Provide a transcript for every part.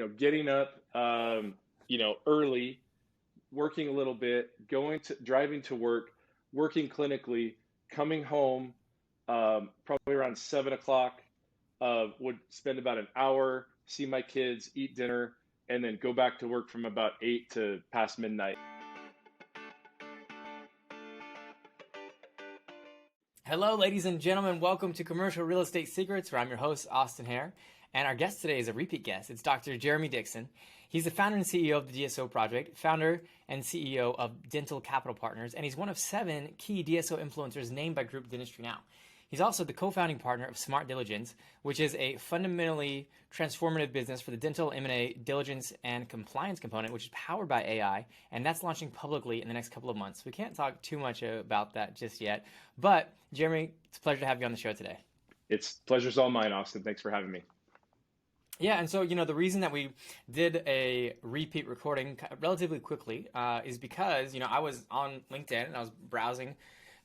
getting up, early, working a little bit, driving to work, working clinically, coming home, probably around 7 o'clock, would spend about an hour, see my kids, eat dinner, and then go back to work from about 8 to past midnight. Hello, ladies and gentlemen. Welcome to Commercial Real Estate Secrets, where I'm your host, Austin Hare. And our guest today is a repeat guest. It's Dr. Jeromy Dixson. He's the founder and CEO of the DSO Project, founder and CEO of Dental Capital Partners, and he's one of 7 key DSO influencers named by Group Dentistry Now. He's also the co-founding partner of Smart Diligence, which is a fundamentally transformative business for the dental M&A diligence and compliance component, which is powered by AI, and that's launching publicly in the next couple of months. We can't talk too much about that just yet, but Jeromy, it's a pleasure to have you on the show today. Pleasure's all mine, Austin. Thanks for having me. Yeah, and so, the reason that we did a repeat recording relatively quickly is because, I was on LinkedIn and I was browsing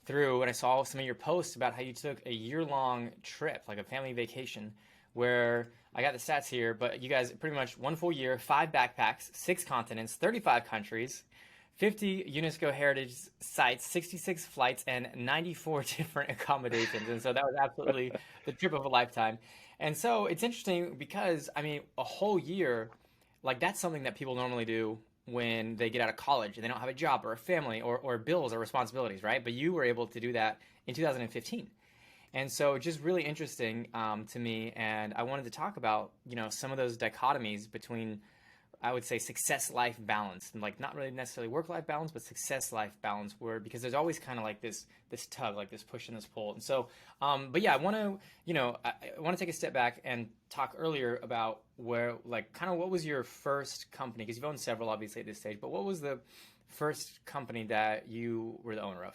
through and I saw some of your posts about how you took a year-long trip, like a family vacation, where I got the stats here, but you guys pretty much 1 full year, 5 backpacks, 6 continents, 35 countries, 50 UNESCO Heritage sites, 66 flights, and 94 different accommodations. And so that was absolutely the trip of a lifetime. And so it's interesting because, a whole year, like that's something that people normally do when they get out of college and they don't have a job or a family or bills or responsibilities, right? But you were able to do that in 2015. And so just really interesting to me. And I wanted to talk about, some of those dichotomies between, I would say, success-life balance, and like not really necessarily work-life balance, but success-life balance, because there's always kind of like this tug, like this push and this pull. And so, but yeah, I want to take a step back and talk earlier about where, like, kind of what was your first company? Because you've owned several, obviously, at this stage. But what was the first company that you were the owner of?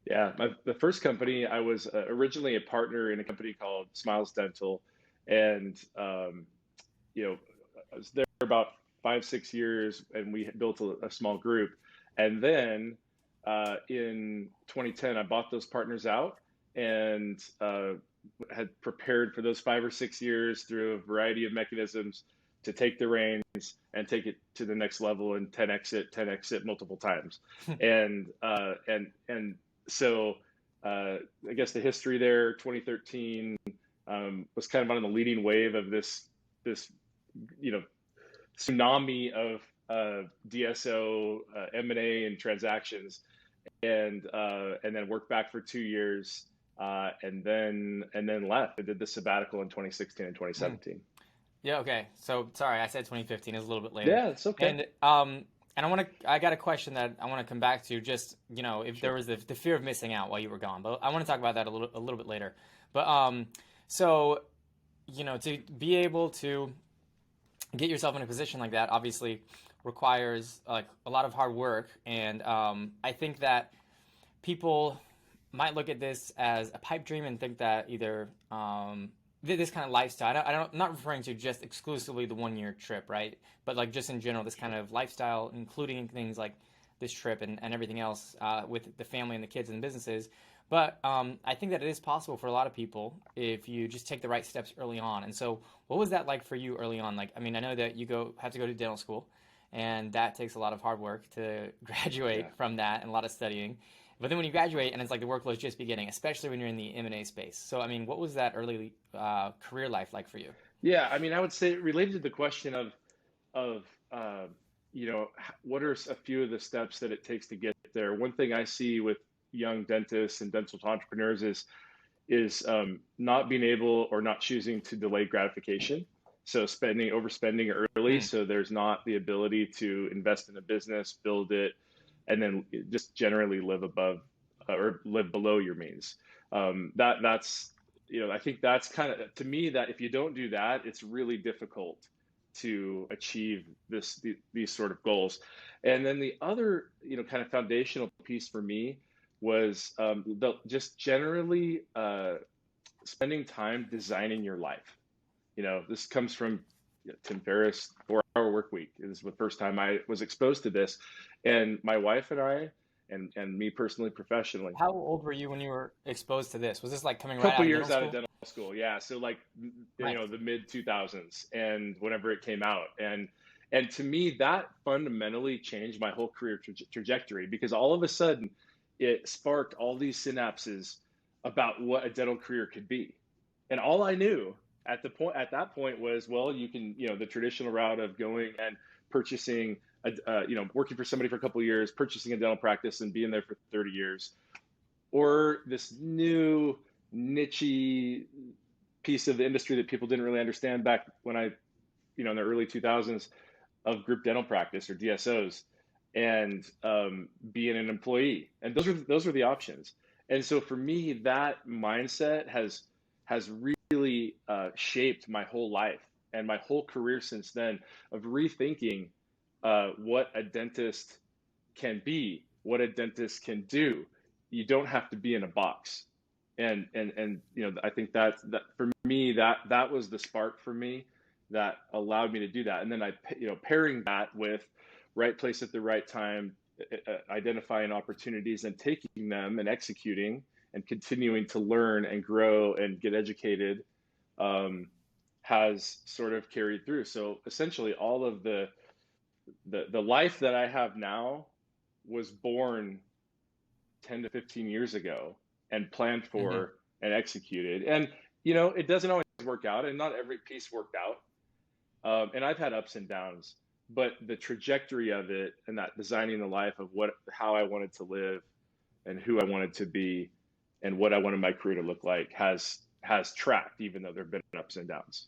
Yeah, the first company, I was originally a partner in a company called Smiles Dental, and I was there about 5-6 years, and we had built a small group. And then in 2010, I bought those partners out and had prepared for those 5 or 6 years through a variety of mechanisms to take the reins and take it to the next level and 10x it multiple times. and so I guess the history there, 2013, was kind of on the leading wave of this tsunami of DSO, M&A, and transactions, and then worked back for 2 years, and then left. I did the sabbatical in 2016 and 2017. Yeah. Okay. So sorry, I said 2015. It was a little bit later. Yeah, it's okay. And I got a question that I want to come back to. Just if there was the fear of missing out while you were gone, but I want to talk about that a little bit later. But so to be able to get yourself in a position like that obviously requires like a lot of hard work, and I think that people might look at this as a pipe dream and think that either this kind of lifestyle. I'm not referring to just exclusively the 1 year trip, right? But like just in general, this kind of lifestyle, including things like this trip and everything else with the family and the kids and businesses. But I think that it is possible for a lot of people if you just take the right steps early on. And so what was that like for you early on? Like, I know that you have to go to dental school, and that takes a lot of hard work to graduate from that and a lot of studying. But then when you graduate and it's like the workload is just beginning, especially when you're in the M&A space. So, what was that early career life like for you? Yeah, I would say related to the question of what are a few of the steps that it takes to get there. One thing I see with young dentists and dental entrepreneurs is not being able or not choosing to delay gratification. So overspending early, so there's not the ability to invest in a business, build it, and then just generally live above or live below your means. That's I think that's kind of, to me, that if you don't do that, it's really difficult to achieve these sort of goals. And then the other kind of foundational piece for me was just generally spending time designing your life. This comes from Tim Ferriss' 4-Hour Work Week. This is the first time I was exposed to this. And my wife and I and me personally, professionally. How old were you when you were exposed to this? Was this like coming right out Couple of dental years out of school? dental school, yeah. So like, Nice. the mid 2000s, and whenever it came out, and to me that fundamentally changed my whole career trajectory, because all of a sudden it sparked all these synapses about what a dental career could be. And all I knew at that point was, well, you can, the traditional route of going and purchasing working for somebody for a couple of years, purchasing a dental practice and being there for 30 years, or this new nichey piece of the industry that people didn't really understand back when in the early 2000s, of group dental practice, or DSOs, and being an employee. And those were the options. And so for me, that mindset has really shaped my whole life and my whole career since then, of rethinking what a dentist can be, what a dentist can do. You don't have to be in a box. And I think that for me, that was the spark for me that allowed me to do that. And then pairing that with right place at the right time, identifying opportunities and taking them and executing and continuing to learn and grow and get educated, has sort of carried through. So essentially all of the life that I have now was born 10 to 15 years ago and planned Hmm. for and executed. And, it doesn't always work out, and not every piece worked out. And I've had ups and downs, but the trajectory of it, and that designing the life of how I wanted to live and who I wanted to be and what I wanted my career to look like, has tracked, even though there have been ups and downs.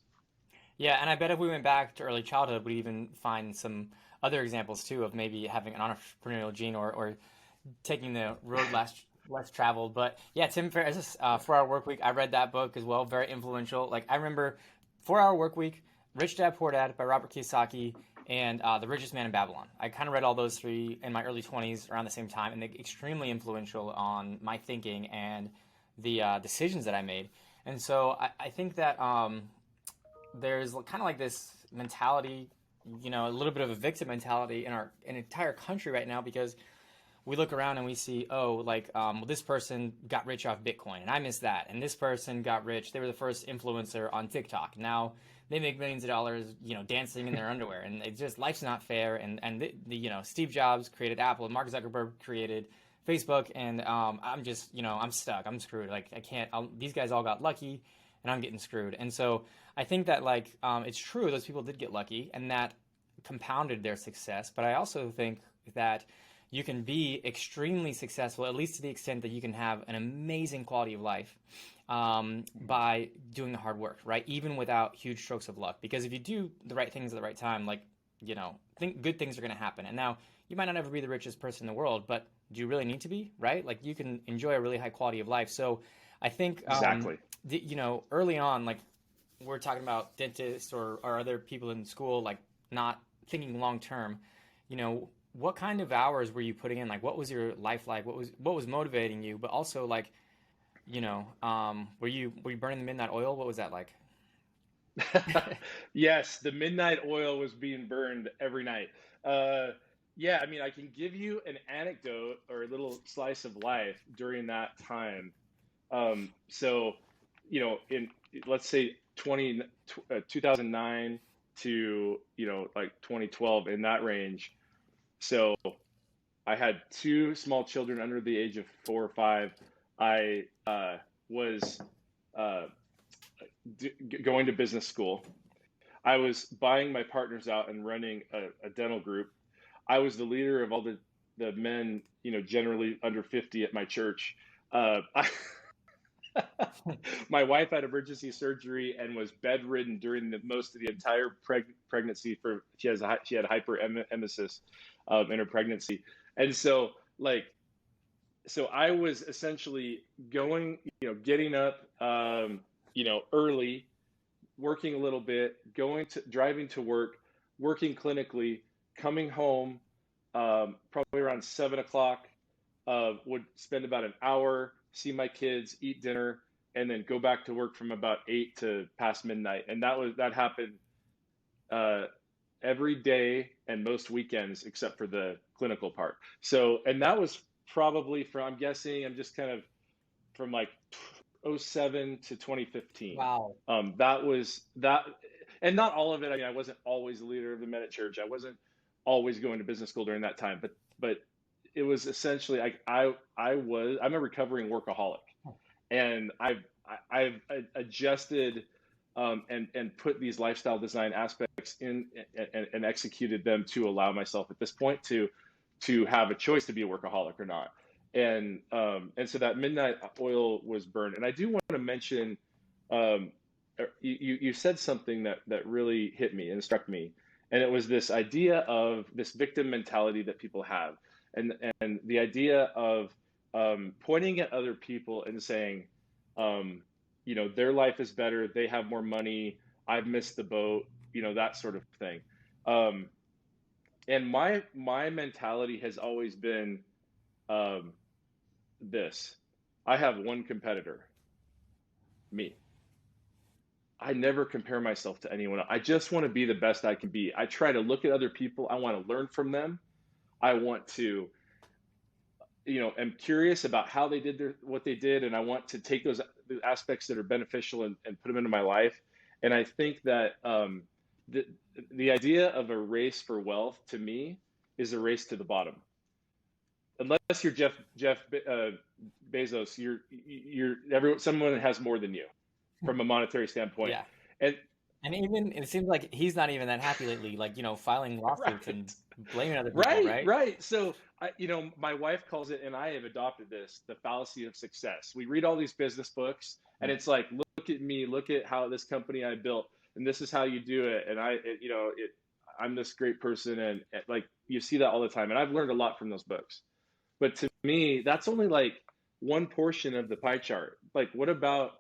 Yeah, and I bet if we went back to early childhood, we'd even find some other examples too of maybe having an entrepreneurial gene, or taking the road less traveled. But yeah, Tim Ferriss, 4 Hour Work Week. I read that book as well. Very influential. Like I remember 4 Hour Work Week, Rich Dad Poor Dad by Robert Kiyosaki, and The Richest Man in Babylon. I kind of read all those three in my early 20s around the same time, and they're extremely influential on my thinking and the decisions that I made. And so I think that there's kind of like this mentality, a little bit of a victim mentality in our entire country right now, because we look around and we see, oh, like, well, this person got rich off Bitcoin and I missed that. And this person got rich. They were the first influencer on TikTok. Now they make millions of dollars, dancing in their underwear. And it's just, life's not fair. And Steve Jobs created Apple and Mark Zuckerberg created Facebook. And I'm just, I'm stuck. I'm screwed. Like, I can't, these guys all got lucky and I'm getting screwed. And so I think that, like, it's true, those people did get lucky and that compounded their success. But I also think that you can be extremely successful, at least to the extent that you can have an amazing quality of life, by doing the hard work, right? Even without huge strokes of luck. Because if you do the right things at the right time, like, think good things are going to happen. And now you might not ever be the richest person in the world, but do you really need to be, right? Like, you can enjoy a really high quality of life. So I think, Exactly. early on, like, we're talking about dentists or other people in school, like, not thinking long term, what kind of hours were you putting in? Like, what was your life like? What was motivating you? But also, like, were you burning the midnight oil? What was that like? Yes, the midnight oil was being burned every night. Yeah, I mean, I can give you an anecdote or a little slice of life during that time. So, in, let's say 2009 to, like 2012, in that range. So I had two small children under the age of 4 or 5. I was uh, going to business school. I was buying my partners out and running a dental group. I was the leader of all the men, generally under 50 at my church. My wife had emergency surgery and was bedridden during most of the entire pregnancy. She had hyperemesis in her pregnancy, and so I was essentially going, getting up, early, working a little bit, driving to work, working clinically, coming home, probably around 7 o'clock. Would spend about an hour, see my kids, eat dinner, and then go back to work from about 8 to past midnight. And that happened uh, every day and most weekends except for the clinical part. So, and that was probably from, I'm guessing, I'm just kind of from like '07 to 2015. Wow. That was that, and not all of it. I mean, I wasn't always the leader of the men at church. I wasn't always going to business school during that time, but it was essentially like I'm a recovering workaholic, and I've adjusted and put these lifestyle design aspects in and executed them to allow myself at this point to have a choice to be a workaholic or not. And so that midnight oil was burned. And I do want to mention, you said something that really hit me and struck me, and it was this idea of this victim mentality that people have, and the idea of pointing at other people and saying, their life is better, they have more money, I've missed the boat, that sort of thing. And my mentality has always been this: I have one competitor, me. I never compare myself to anyone else. I just want to be the best I can be. I try to look at other people. I want to learn from them. I want to, am curious about how they did what they did, and I want to take those aspects that are beneficial and put them into my life. And I think that the idea of a race for wealth, to me, is a race to the bottom. Unless you're Jeff Bezos, someone that has more than you from a monetary standpoint. Yeah. And even it seems like he's not even that happy lately, like, filing lawsuits and blaming other people, right? Right. So, my wife calls it, and I have adopted this, the fallacy of success. We read all these business books, and it's like, look at me, look at how this company I built, and this is how you do it. And I'm this great person, and like you see that all the time. And I've learned a lot from those books. But to me, that's only like one portion of the pie chart. Like, what about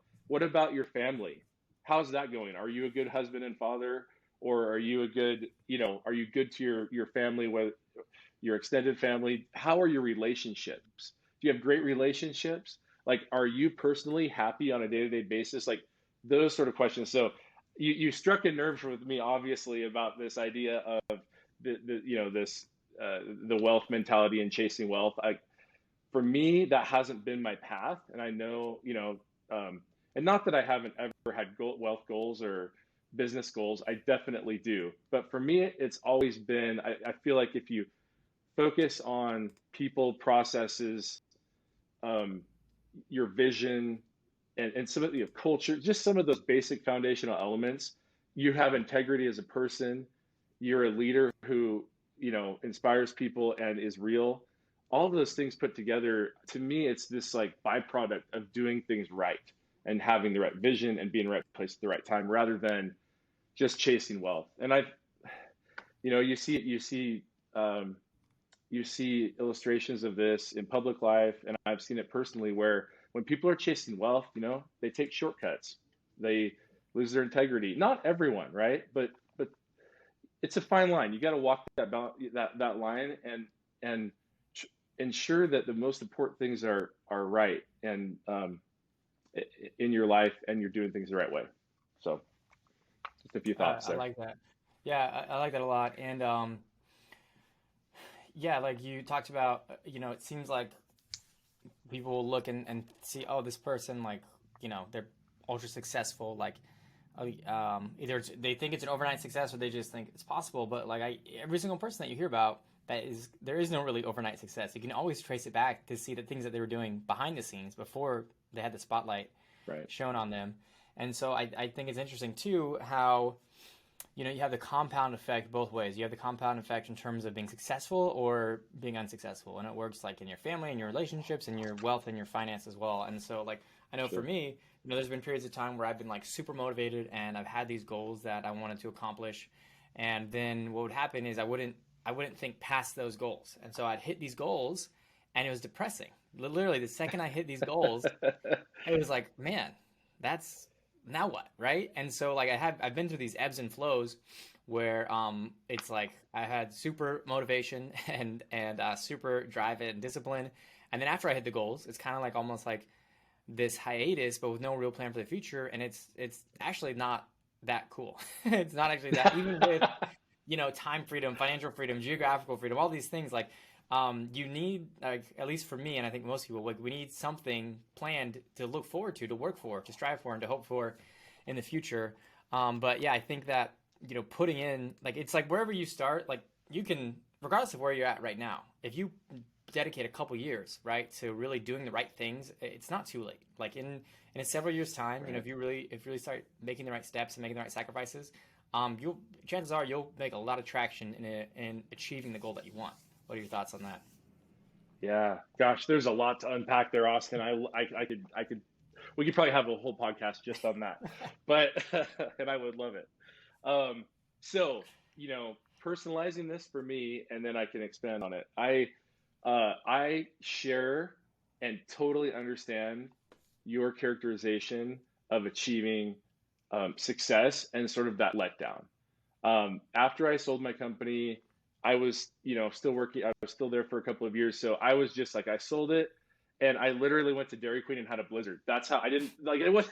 your family? How's that going? Are you a good husband and father, or are you good to your family, with your extended family? How are your relationships? Do you have great relationships? Like, are you personally happy on a day-to-day basis? Like, those sort of questions. So you struck a nerve with me, obviously, about this idea of the wealth mentality and chasing wealth. For me, that hasn't been my path. And I know, and not that I haven't ever had wealth goals or business goals. I definitely do. But for me, it's always been, I feel like if you focus on people, processes, your vision, and some of the culture, just some of those basic foundational elements, you have integrity as a person. You're a leader who, inspires people and is real. All of those things put together, to me, it's this like byproduct of doing things right and having the right vision and being in the right place at the right time, rather than just chasing wealth. And you see illustrations of this in public life, and I've seen it personally, where when people are chasing wealth, they take shortcuts, they lose their integrity. Not everyone, right? But it's a fine line. You got to walk that line and ensure that the most important things are right and in your life, and you're doing things the right way. So just a few thoughts I there. like that. Yeah, I like that a lot. And yeah, like you talked about, it seems like people will look and see, oh, this person, like, they're ultra successful, like, either they think it's an overnight success, or they just think it's possible. But like every single person that you hear about, there is no really overnight success. You can always trace it back to see the things that they were doing behind the scenes before they had the spotlight shown on them. And so I think it's interesting too how, you have the compound effect both ways. You have the compound effect in terms of being successful or being unsuccessful, and it works like in your family and your relationships and your wealth and your finance as well. And so like I know for me, there's been periods of time where I've been like super motivated and I've had these goals that I wanted to accomplish, and then what would happen is I wouldn't think past those goals, and so I'd hit these goals, and it was depressing. Literally, the second I hit these goals, it was like, man, that's now what, right? And so like I've been through these ebbs and flows where it's like I had super motivation and super drive and discipline, and then after I hit the goals, it's kind of like almost like this hiatus, but with no real plan for the future, and it's actually not that cool. It's not actually that, even with time freedom, financial freedom, geographical freedom, all these things, like you need, like, at least for me, and I think most people, like, we need something planned to look forward to work for, to strive for, and to hope for in the future. But yeah, I think that, putting in, like, it's like wherever you start, like, you can, regardless of where you're at right now, if you dedicate a couple years, right, to really doing the right things, it's not too late. Like, in several years' time, Right. if you really start making the right steps and making the right sacrifices, you'll chances are you'll make a lot of traction in achieving the goal that you want. What are your thoughts on that? Yeah, gosh, there's a lot to unpack there, Austin. We could probably have a whole podcast just on that, but and I would love it. Um, so, personalizing this for me, and then I can expand on it. I share and totally understand your characterization of achieving success and sort of that letdown. After I sold my company, I was, still working. I was still there for a couple of years. So I was just like, I sold it, and I literally went to Dairy Queen and had a blizzard. That's how I didn't like it was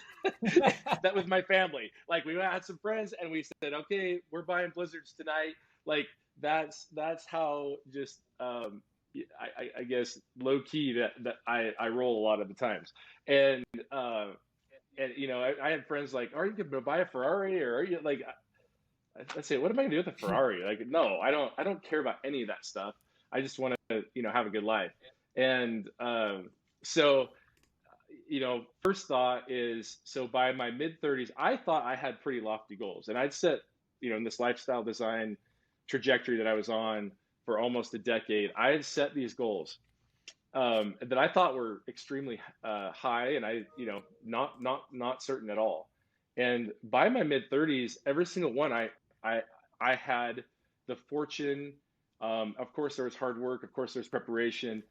that with my family. Like we had some friends, and we said, okay, we're buying blizzards tonight. Like that's how just I guess low key that I roll a lot of the times. And and I had friends like, are you going to buy a Ferrari, or are you like? I say, what am I gonna do with a Ferrari? Like, no, I don't care about any of that stuff. I just want to, have a good life. And so, first thought is, so by my mid 30s, I thought I had pretty lofty goals, and I'd set, in this lifestyle design trajectory that I was on for almost a decade, I had set these goals that I thought were extremely high, and I, not certain at all. And by my mid 30s, every single one, I, I had the fortune. Of course, there was hard work. Of course, there's preparation.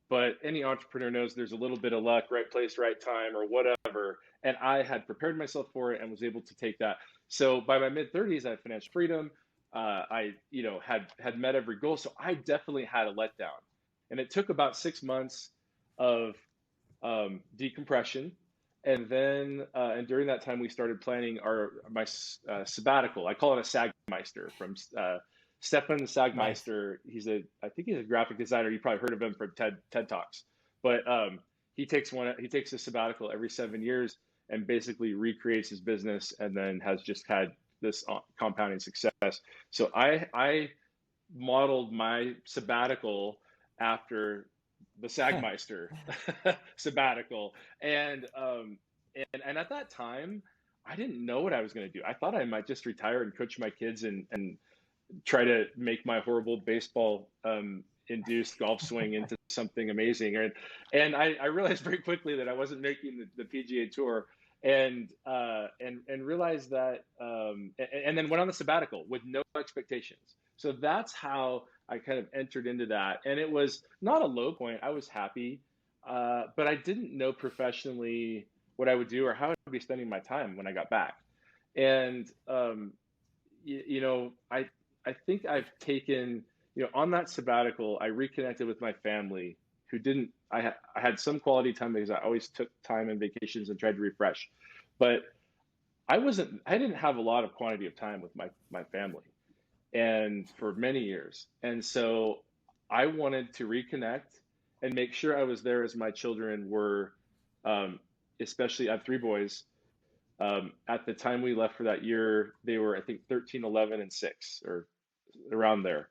But any entrepreneur knows there's a little bit of luck, right place, right time, or whatever. And I had prepared myself for it and was able to take that. So by my mid 30s, I had financial freedom. I, had met every goal. So I definitely had a letdown, and it took about 6 months of decompression, and then and during that time we started planning my sabbatical. I call it a Sagmeister from Stefan Nice. Sagmeister. I think he's a graphic designer. You probably heard of him from TED Talks, but he takes a sabbatical every 7 years and basically recreates his business, and then has just had this compounding success. So I modeled my sabbatical after the Sagmeister sabbatical. And at that time, I didn't know what I was going to do. I thought I might just retire and coach my kids, and try to make my horrible baseball induced golf swing into something amazing. And I realized very quickly that I wasn't making the PGA Tour, and realized that, and then went on the sabbatical with no expectations. So that's how I kind of entered into that, and it was not a low point. I was happy, but I didn't know professionally what I would do or how I'd be spending my time when I got back. And I think I've taken, on that sabbatical, I reconnected with my family, who didn't, I had some quality time because I always took time and vacations and tried to refresh. But I didn't have a lot of quantity of time with my family, and for many years. And so I wanted to reconnect and make sure I was there as my children were, um, especially I have three boys. At the time we left for that year, they were, I think, 13, 11, and 6, or around there.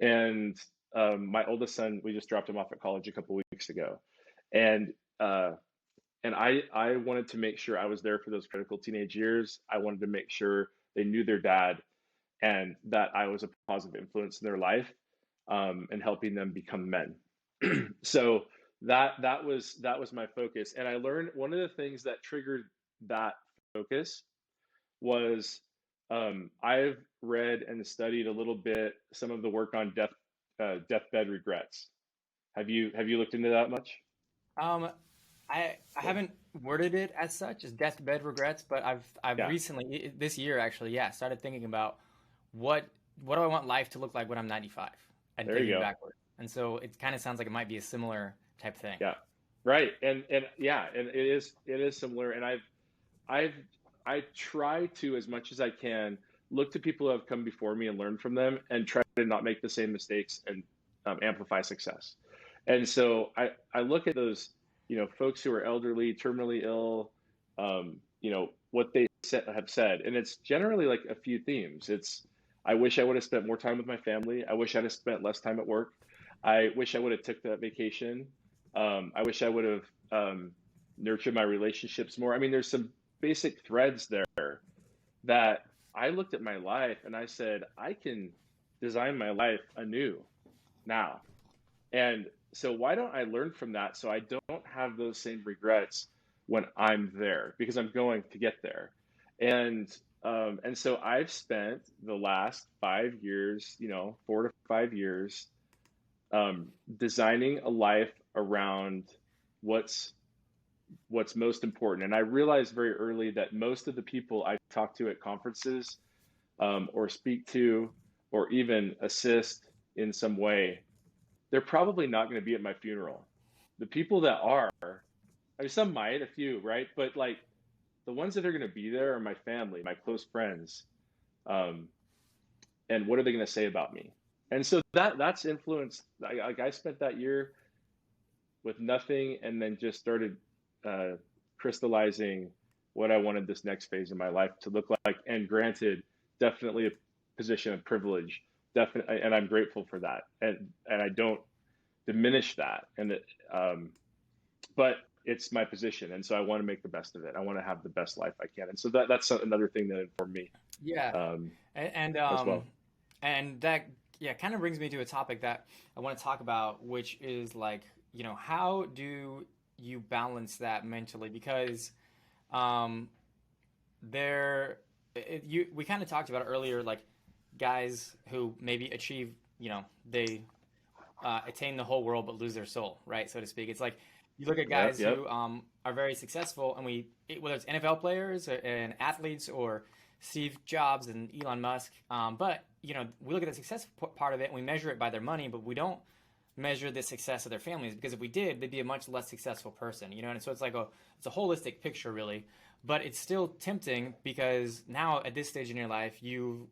And my oldest son, we just dropped him off at college a couple weeks ago. And uh, and I wanted to make sure I was there for those critical teenage years. I wanted to make sure they knew their dad, and that I was a positive influence in their life, and helping them become men. So that was my focus. And I learned one of the things that triggered that focus was, I've read and studied a little bit some of the work on deathbed regrets. Have you looked into that much? Um, I haven't worded it as such as deathbed regrets, but I've Yeah, recently this year actually, yeah, started thinking about what what do I want life to look like when I'm 95, and there you thinking go. backward. And so it kind of sounds like it might be a similar type thing. Yeah, right. And yeah, and it is similar. And I've I try to, as much as I can, look to people who have come before me and learn from them, and try to not make the same mistakes, and amplify success. And so I look at those, folks who are elderly, terminally ill, what they have said, and it's generally like a few themes. It's, I wish I would have spent more time with my family. I wish I'd have spent less time at work. I wish I would have took that vacation. I wish I would have nurtured my relationships more. I mean, there's some basic threads there that I looked at my life and I said, I can design my life anew now. And so why don't I learn from that so I don't have those same regrets when I'm there, because I'm going to get there. And so I've spent the last 5 years, 4 to 5 years, designing a life around what's most important. And I realized very early that most of the people I talk to at conferences, or speak to, or even assist in some way, they're probably not going to be at my funeral. The people that are, I mean, some might, a few, right? But like the ones that are going to be there are my family, my close friends. And what are they going to say about me? And so that's influenced. Like I spent that year with nothing, and then just started crystallizing what I wanted this next phase of my life to look like. And granted, definitely a position of privilege, definitely, and I'm grateful for that. And I don't diminish that. But it's my position, and so I want to make the best of it. I want to have the best life I can, and so that's another thing that informed me. Yeah, As well. and that kind of brings me to a topic that I want to talk about, which is like, how do you balance that mentally? Because we kind of talked about it earlier, like guys who maybe achieve, they attain the whole world but lose their soul, right, so to speak. It's like you look at guys Yep. who are very successful, and whether it's NFL players and athletes or Steve Jobs and Elon Musk, but we look at the success part of it and we measure it by their money, but we don't measure the success of their families, because if we did, they'd be a much less successful person, and so it's like it's a holistic picture, really. But it's still tempting, because now at this stage in your life, you've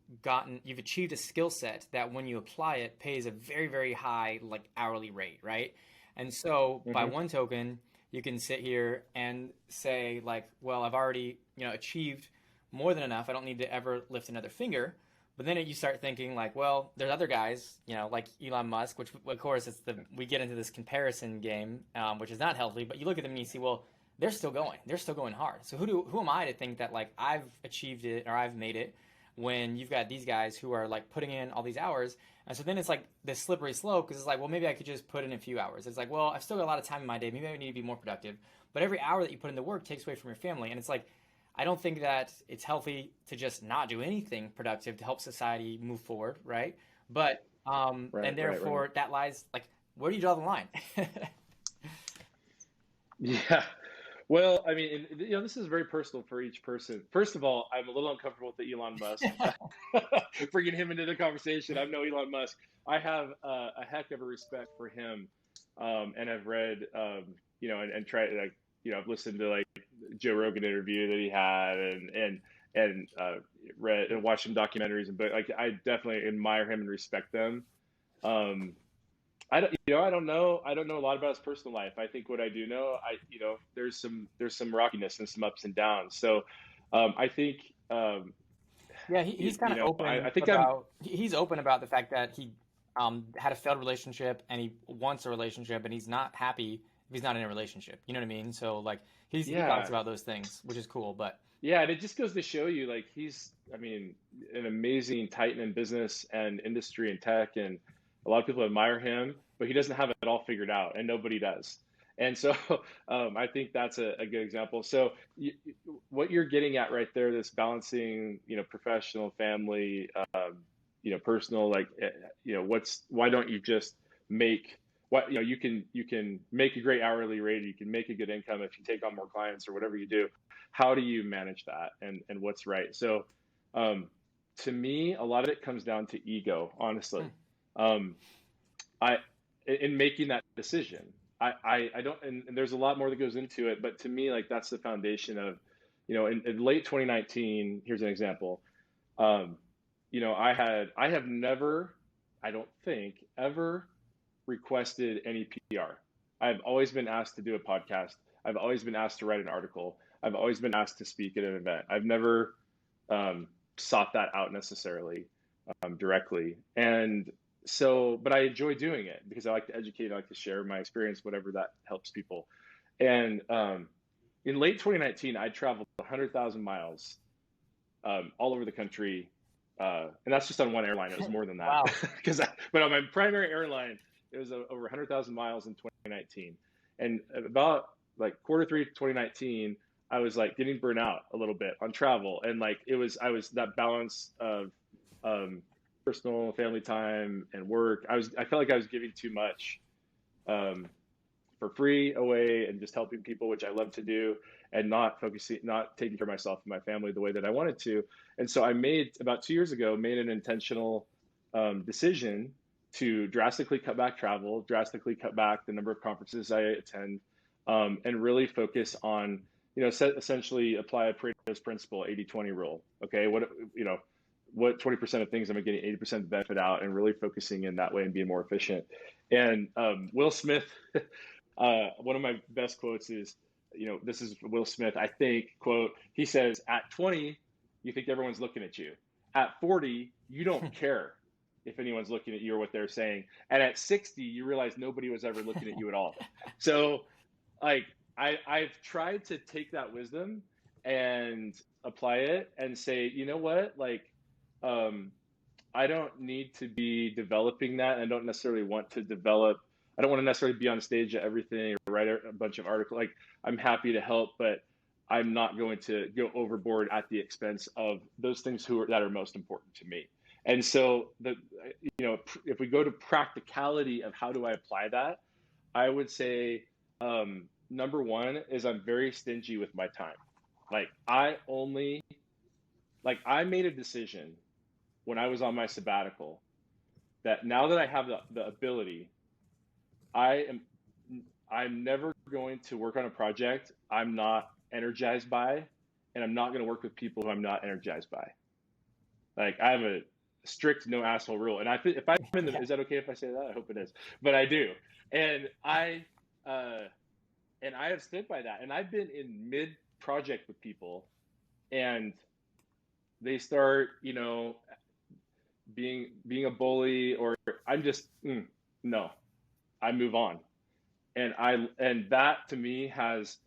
achieved a skill set that when you apply it pays a very, very high like hourly rate, right? And so by Hmm. one token, you can sit here and say like, well, I've already, achieved more than enough. I don't need to ever lift another finger. But then you start thinking like, well, there's other guys, like Elon Musk, which of course we get into this comparison game, which is not healthy. But you look at them and you see, well, they're still going hard. So who am I to think that like I've achieved it or I've made it, when you've got these guys who are like putting in all these hours? And so then it's like this slippery slope, because it's like, well, maybe I could just put in a few hours. It's like, well, I've still got a lot of time in my day. Maybe I need to be more productive. But every hour that you put into work takes away from your family. And it's like, I don't think that it's healthy to just not do anything productive to help society move forward, right? But and therefore Right. that lies like, where do you draw the line? Yeah. Well, I mean, this is very personal for each person. First of all, I'm a little uncomfortable with the Elon Musk, bringing him into the conversation. I'm no Elon Musk. I have a heck of a respect for him, and I've read, and tried, like, I've listened to like Joe Rogan interview that he had, and read and watched some documentaries, but like I definitely admire him and respect them. Um, I don't know. I don't know a lot about his personal life. I think what I do know, there's some rockiness and some ups and downs. So, I think, Yeah, he's kind of I open think I'm, about he's open about the fact that he had a failed relationship and he wants a relationship, and he's not happy if he's not in a relationship. You know what I mean? So like he talks yeah, about those things, which is cool. But yeah. And it just goes to show you, like, I mean, an amazing titan in business and industry and tech, and a lot of people admire him, but he doesn't have it all figured out, and nobody does. And so, I think that's a good example. So, what you're getting at right there, this balancing, professional, family, personal, like, why don't you just make what, you can make a great hourly rate, you can make a good income if you take on more clients or whatever you do. How do you manage that, and what's right? So, um, to me, a lot of it comes down to ego, honestly. Um, I in making that decision, I don't, and there's a lot more that goes into it, but to me, like, that's the foundation of, in late 2019. Here's an example. Um, I have never, I don't think ever requested any PR. I've always been asked to do a podcast. I've always been asked to write an article. I've always been asked to speak at an event. I've never sought that out necessarily directly. And so, but I enjoy doing it because I like to educate, I like to share my experience, whatever that helps people. And in late 2019, I traveled 100,000 miles all over the country. And that's just on one airline. It was more than that. Wow. But on my primary airline, it was over 100,000 miles in 2019. And about like Q3 2019, I was like getting burnt out a little bit on travel. And like, I was that balance of personal family time and work. I felt like I was giving too much for free away and just helping people, which I love to do, and not taking care of myself and my family the way that I wanted to. And so I about 2 years ago, made an intentional decision to drastically cut back travel, drastically cut back the number of conferences I attend, and really focus on, essentially apply a Pareto's principle, 80-20 rule. Okay. What 20% of things am I getting 80% of the benefit out, and really focusing in that way and being more efficient. And Will Smith, one of my best quotes is, this is Will Smith, I think, quote, he says, at 20, you think everyone's looking at you. At 40, you don't care if anyone's looking at you or what they're saying. And at 60, you realize nobody was ever looking at you at all. So like, I've tried to take that wisdom and apply it and say, you know what, like, I don't need to be developing that. I don't necessarily want to I don't want to necessarily be on stage at everything or write a bunch of articles. Like, I'm happy to help, but I'm not going to go overboard at the expense of those things that are most important to me. And so if we go to practicality of how do I apply that, I would say, number one is I'm very stingy with my time. Like, I made a decision when I was on my sabbatical that now that I have the ability, I'm never going to work on a project I'm not energized by, and I'm not going to work with people who I'm not energized by. Like, I have a strict no asshole rule, and if I'm in the, is that okay if I say that? I hope it is, but I do, and I have stood by that, and I've been in mid project with people, and they start, being a bully, or I'm just no, I move on, and that to me has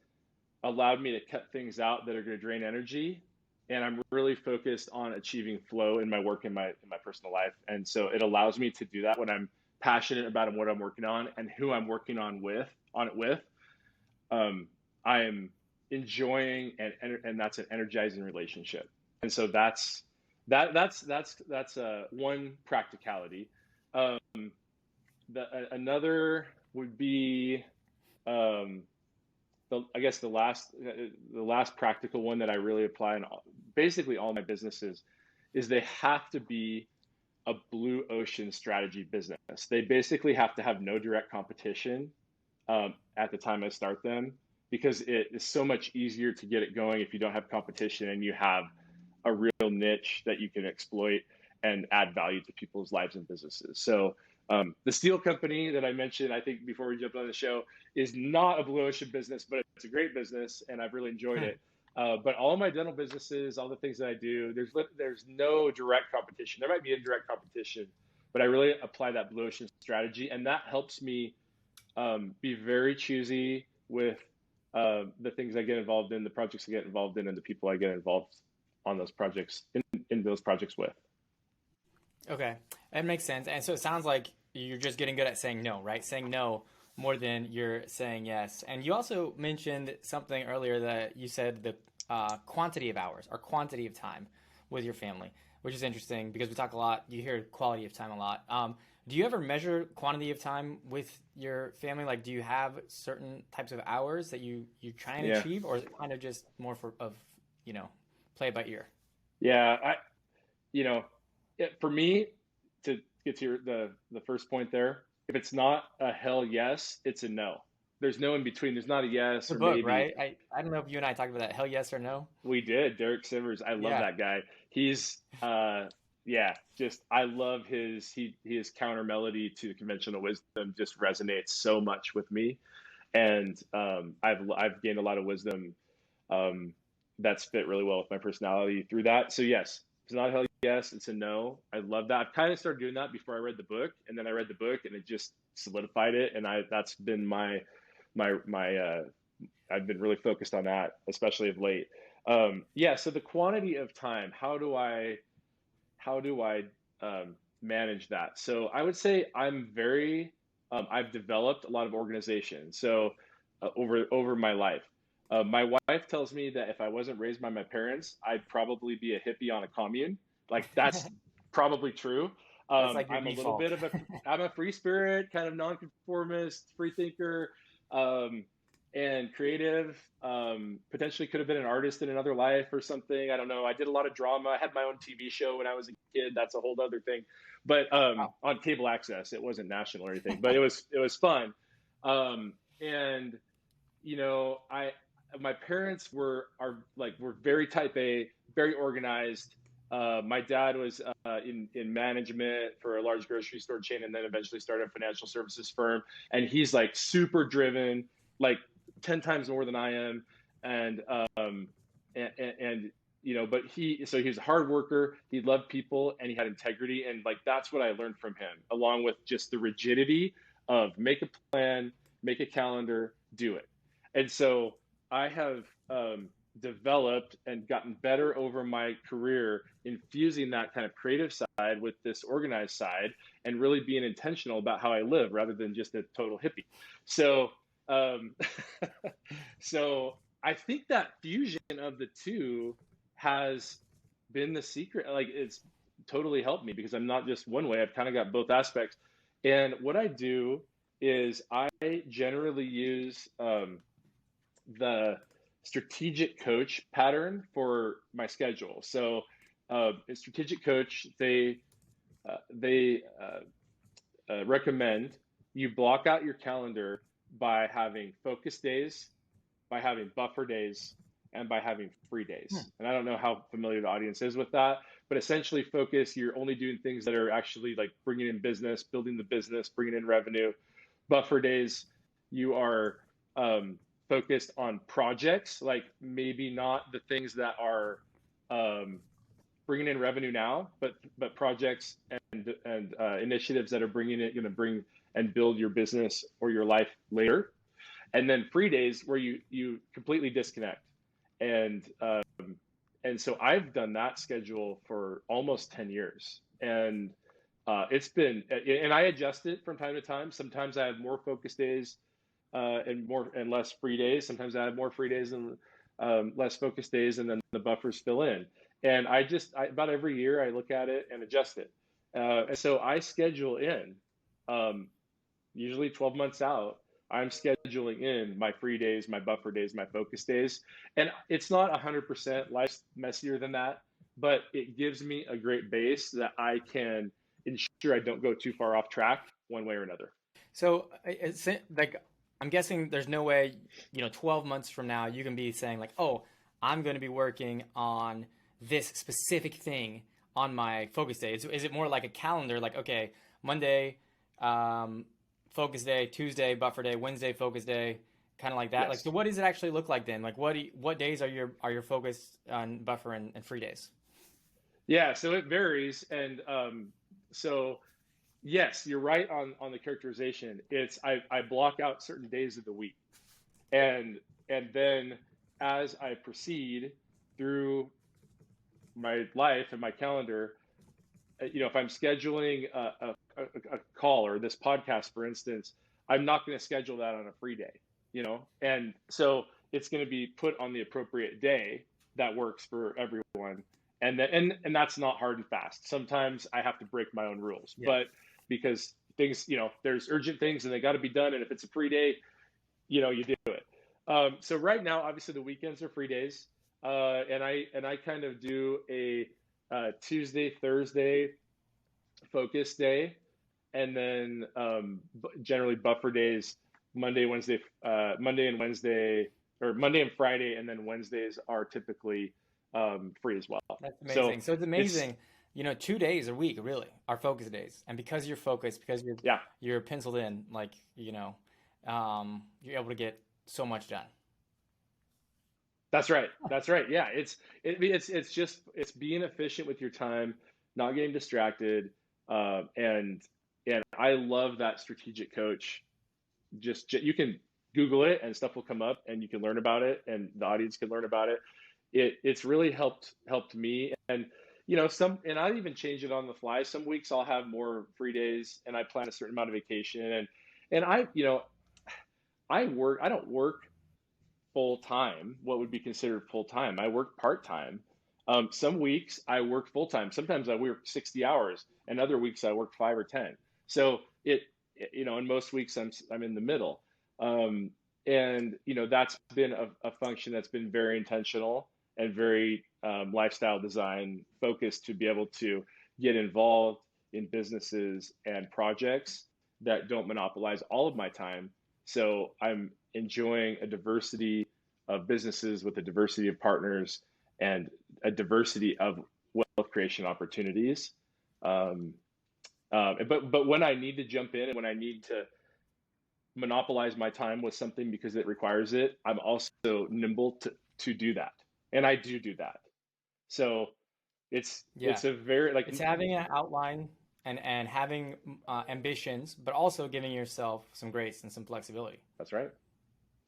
allowed me to cut things out that are going to drain energy, and I'm really focused on achieving flow in my work in my personal life, and so it allows me to do that when I'm passionate about what I'm working on and who I'm working on it with. I am enjoying and that's an energizing relationship, and so that's one practicality. Another would be, I guess the last practical one that I really apply in basically all my businesses is they have to be a blue ocean strategy business. They basically have to have no direct competition at the time I start them, because it is so much easier to get it going if you don't have competition and you have a real niche that you can exploit and add value to people's lives and businesses. So the steel company that I mentioned, I think before we jumped on the show, is not a blue ocean business, but it's a great business, and I've really enjoyed it. But all my dental businesses, all the things that I do, there's no direct competition. There might be indirect competition, but I really apply that blue ocean strategy, and that helps me be very choosy with the things I get involved in, the projects I get involved in, and the people I get involved on those projects, in those projects with. Okay, that makes sense. And so it sounds like you're just getting good at saying no, right? Saying no more than you're saying yes. And you also mentioned something earlier that you said the quantity of hours or quantity of time with your family, which is interesting because we talk a lot, you hear quality of time a lot. Do you ever measure quantity of time with your family? Like, do you have certain types of hours that you try and achieve, or is it kind of just more play it by ear? Yeah, for me, to get to the first point there, if it's not a hell yes, it's a no. There's no in between. There's not a yes or book, maybe. Right? I don't know if you and I talked about that. Hell yes or no? We did. Derek Sivers. I love that guy. He's yeah, just I love his counter melody to the conventional wisdom just resonates so much with me, and I've gained a lot of wisdom um, that's fit really well with my personality through that. So yes, it's not a hell yes, it's a no. I love that. I've kind of started doing that before I read the book, and then I read the book, and it just solidified it, and I that's been my I've been really focused on that, especially of late. Yeah, so the quantity of time, how do I manage that? So I would say I've developed a lot of organization. So over my life, my wife tells me that if I wasn't raised by my parents, I'd probably be a hippie on a commune. Like that's probably true. That's like your I'm a little default. bit of I'm a free spirit, kind of nonconformist, free thinker. Um, and creative. Potentially could have been an artist in another life or something. I don't know. I did a lot of drama. I had my own TV show when I was a kid. That's a whole other thing. But Wow. on cable access, it wasn't national or anything. But it was fun. And I my parents were very type A, very organized. My dad was in management for a large grocery store chain, and then eventually started a financial services firm. And he's like super driven, like 10 times more than I am. And and but he was a hard worker. He loved people and he had integrity. And like that's what I learned from him, along with just the rigidity of make a plan, make a calendar, do it. And so I have developed and gotten better over my career, infusing that kind of creative side with this organized side and really being intentional about how I live rather than just a total hippie. So, um, so I think that fusion of the two has been the secret. Like it's totally helped me because I'm not just one way. I've kind of got both aspects. And what I do is I generally use the strategic coach pattern for my schedule. So, a strategic coach, they recommend you block out your calendar by having focus days, by having buffer days, and by having free days. And I don't know how familiar the audience is with that, but essentially, focus, you're only doing things that are actually like bringing in business, building the business, bringing in revenue. Buffer days, you are focused on projects, like maybe not the things that are um, bringing in revenue now, but projects and initiatives that are bringing it, going to bring and build your business or your life later. And then free days where you completely disconnect. And and so I've done that schedule for almost 10 years. And it's been, and I adjust it from time to time. Sometimes I have more focus days and more and less free days. Sometimes I have more free days and less focus days, and then the buffers fill in. And about every year I look at it and adjust it. And so I schedule in, um, usually 12 months out. I'm scheduling in my free days, my buffer days, my focus days. And it's not 100%, life's messier than that, but it gives me a great base that I can ensure I don't go too far off track one way or another. So it's like I'm guessing there's no way, 12 months from now you can be saying like, "Oh, I'm going to be working on this specific thing on my focus day." Is it more like a calendar like, okay, Monday um, focus day, Tuesday buffer day, Wednesday focus day, kind of like that? Like Yes. so what does it actually look like then? Like what days are your focus on buffer and free days? Yeah, so it varies. And so yes, you're right on the characterization. I block out certain days of the week. And then as I proceed through my life and my calendar, if I'm scheduling a call or this podcast, for instance, I'm not going to schedule that on a free day, and so it's going to be put on the appropriate day that works for everyone. And that's not hard and fast. Sometimes I have to break my own rules, Yeah. but because things, there's urgent things and they got to be done. And if it's a free day, you do it. So right now, obviously the weekends are free days. And I kind of do a Tuesday, Thursday focus day, and then generally buffer days, Monday and Wednesday, or Monday and Friday, and then Wednesdays are typically free as well. That's So amazing. So it's it's amazing 2 days a week really are focus days. And because you're focused, because Yeah, you're penciled in, like, you're able to get so much done. that's right. That's right. Yeah, it's just it's being efficient with your time, not getting distracted, and I love that strategic coach. You can Google it and stuff will come up, and you can learn about it, and the audience can learn about it. It's really helped me, and and I even change it on the fly. Some weeks I'll have more free days, and I plan a certain amount of vacation, and I don't work full time, what would be considered full time. I work part time. Some weeks I work full time. Sometimes I work 60 hours, and other weeks I work 5 or 10. So and most weeks I'm in the middle. Um, and that's been a function that's been very intentional and very lifestyle design focused to be able to get involved in businesses and projects that don't monopolize all of my time. So I'm enjoying a diversity of businesses with a diversity of partners and a diversity of wealth creation opportunities. Um, but when I need to jump in and when I need to monopolize my time with something because it requires it, I'm also nimble to do that, and I do that. So Yeah. it's a very like It's having an outline and having ambitions, but also giving yourself some grace and some flexibility. that's right.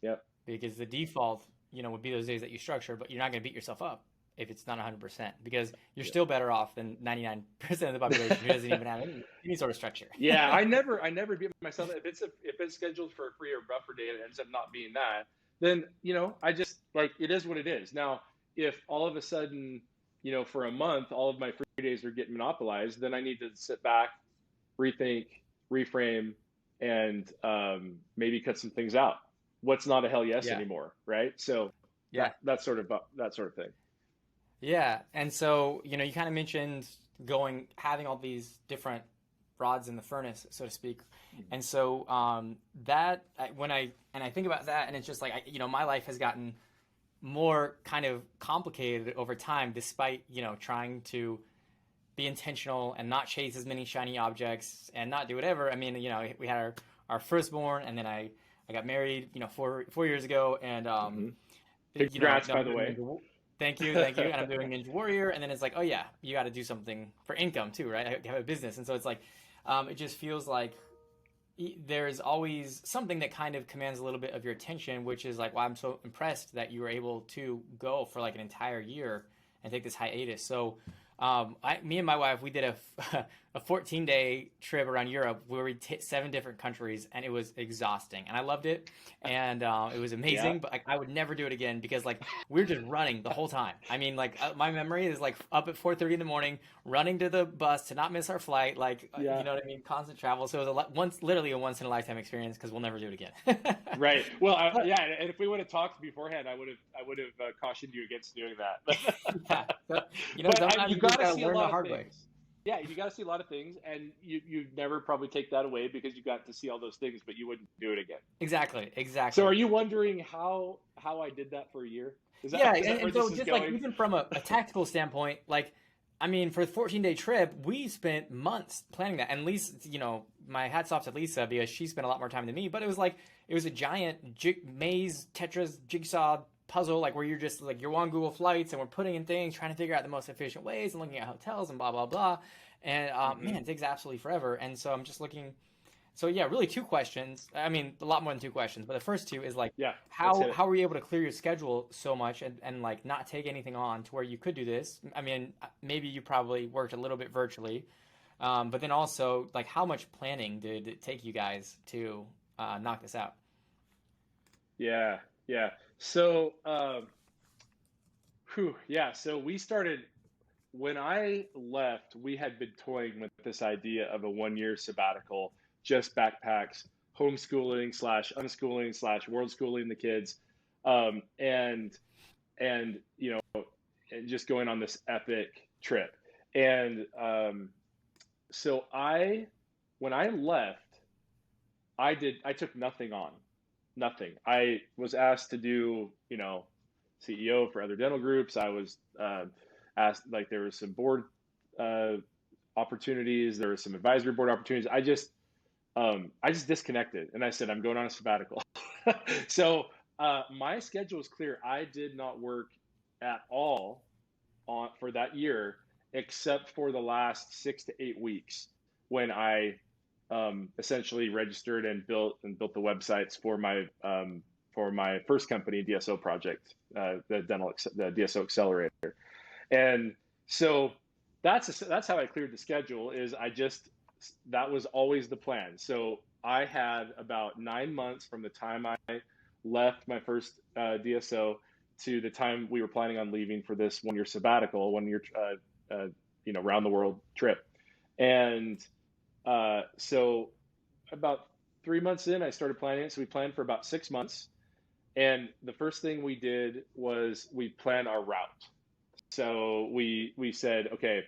Yep. Because the default, would be those days that you structure, but you're not going to beat yourself up if it's not 100%, because you're Yep. still better off than 99% of the population who doesn't even have any sort of structure. Yeah, I never beat myself if it's scheduled for a free or buffer day and it ends up not being that, then I just like it is what it is. Now, if all of a sudden, for a month all of my free days are getting monopolized, then I need to sit back, rethink, reframe, and maybe cut some things out. What's not a hell yes Yeah. anymore, right? So Yeah. that sort of thing. Yeah. And so, you kind of mentioned having all these different rods in the furnace, so to speak. And so when I think about that, and it's just like, my life has gotten more kind of complicated over time, despite, trying to be intentional and not chase as many shiny objects and not do whatever. I mean, we had our firstborn, and then I got married, 4 years ago, and Hmm. Congrats, by the way. thank you, thank you. And I'm doing Ninja Warrior, and then it's like, oh yeah, you got to do something for income too, right? I have a business, and so it's like, it just feels like there's always something that kind of commands a little bit of your attention, which is like, well, I'm so impressed that you were able to go for like an entire year and take this hiatus. So, me and my wife, we did a 14-day trip around Europe where we hit 7 different countries, and it was exhausting. And I loved it, and it was Yeah. amazing. But like, I would never do it again because like we're just running the whole time. I mean, like my memory is like up at 4:30 in the morning, running to the bus to not miss our flight. Like, you Yeah. know what I mean? Constant travel. So it was literally a once in a lifetime experience because we'll never do it again. Right. Well, But yeah, and if we would have talked beforehand, I would have cautioned you against doing that. yeah, so, But sometimes you you just got to gotta see a learn the lot of hard way. things. Yeah, you got to see a lot of things, and you never probably take that away because you got to see all those things, but you wouldn't do it again. Exactly, So, exactly. are you wondering how I did that for a year? Is that Yeah, is that and where so this is just like going? even from a tactical standpoint, like I mean, for the 14-day trip, we spent months planning that. And Lisa, my hats off to Lisa because she spent a lot more time than me. But it was a giant maze, Tetris, jigsaw puzzle, like where you're just like you're on Google Flights and we're putting in things, trying to figure out the most efficient ways and looking at hotels and blah blah blah. And Hmm. man, it takes absolutely forever. And so I'm just looking. So yeah, really two questions. I mean, a lot more than two questions, but the first two is like, Yeah, let's how hit it. how were you able to clear your schedule so much and like not take anything on to where you could do this? I mean, maybe you probably worked a little bit virtually, but then also like how much planning did it take you guys to knock this out? Yeah, yeah. So, yeah. So we started when I left. We had been toying with this idea of a 1 year sabbatical, just backpacks, homeschooling slash unschooling slash world schooling the kids, um, and and and just going on this epic trip. And so when I left, I took nothing on, nothing. I was asked to do, CEO for other dental groups. I was asked, like there was some board opportunities. There were some advisory board opportunities. I just disconnected, and I said, I'm going on a sabbatical. So my schedule was clear. I did not work at all for that year, except for the last 6 to 8 weeks when I essentially registered and built the websites for my first company, DSO Project, the DSO Accelerator. And so that's how I cleared the schedule. That was always the plan. So I had about 9 months from the time I left my first DSO to the time we were planning on leaving for this 1 year sabbatical, 1 year round the world trip. And so about 3 months in, I started planning it. So we planned for about 6 months. And the first thing we did was we planned our route. So we said, okay,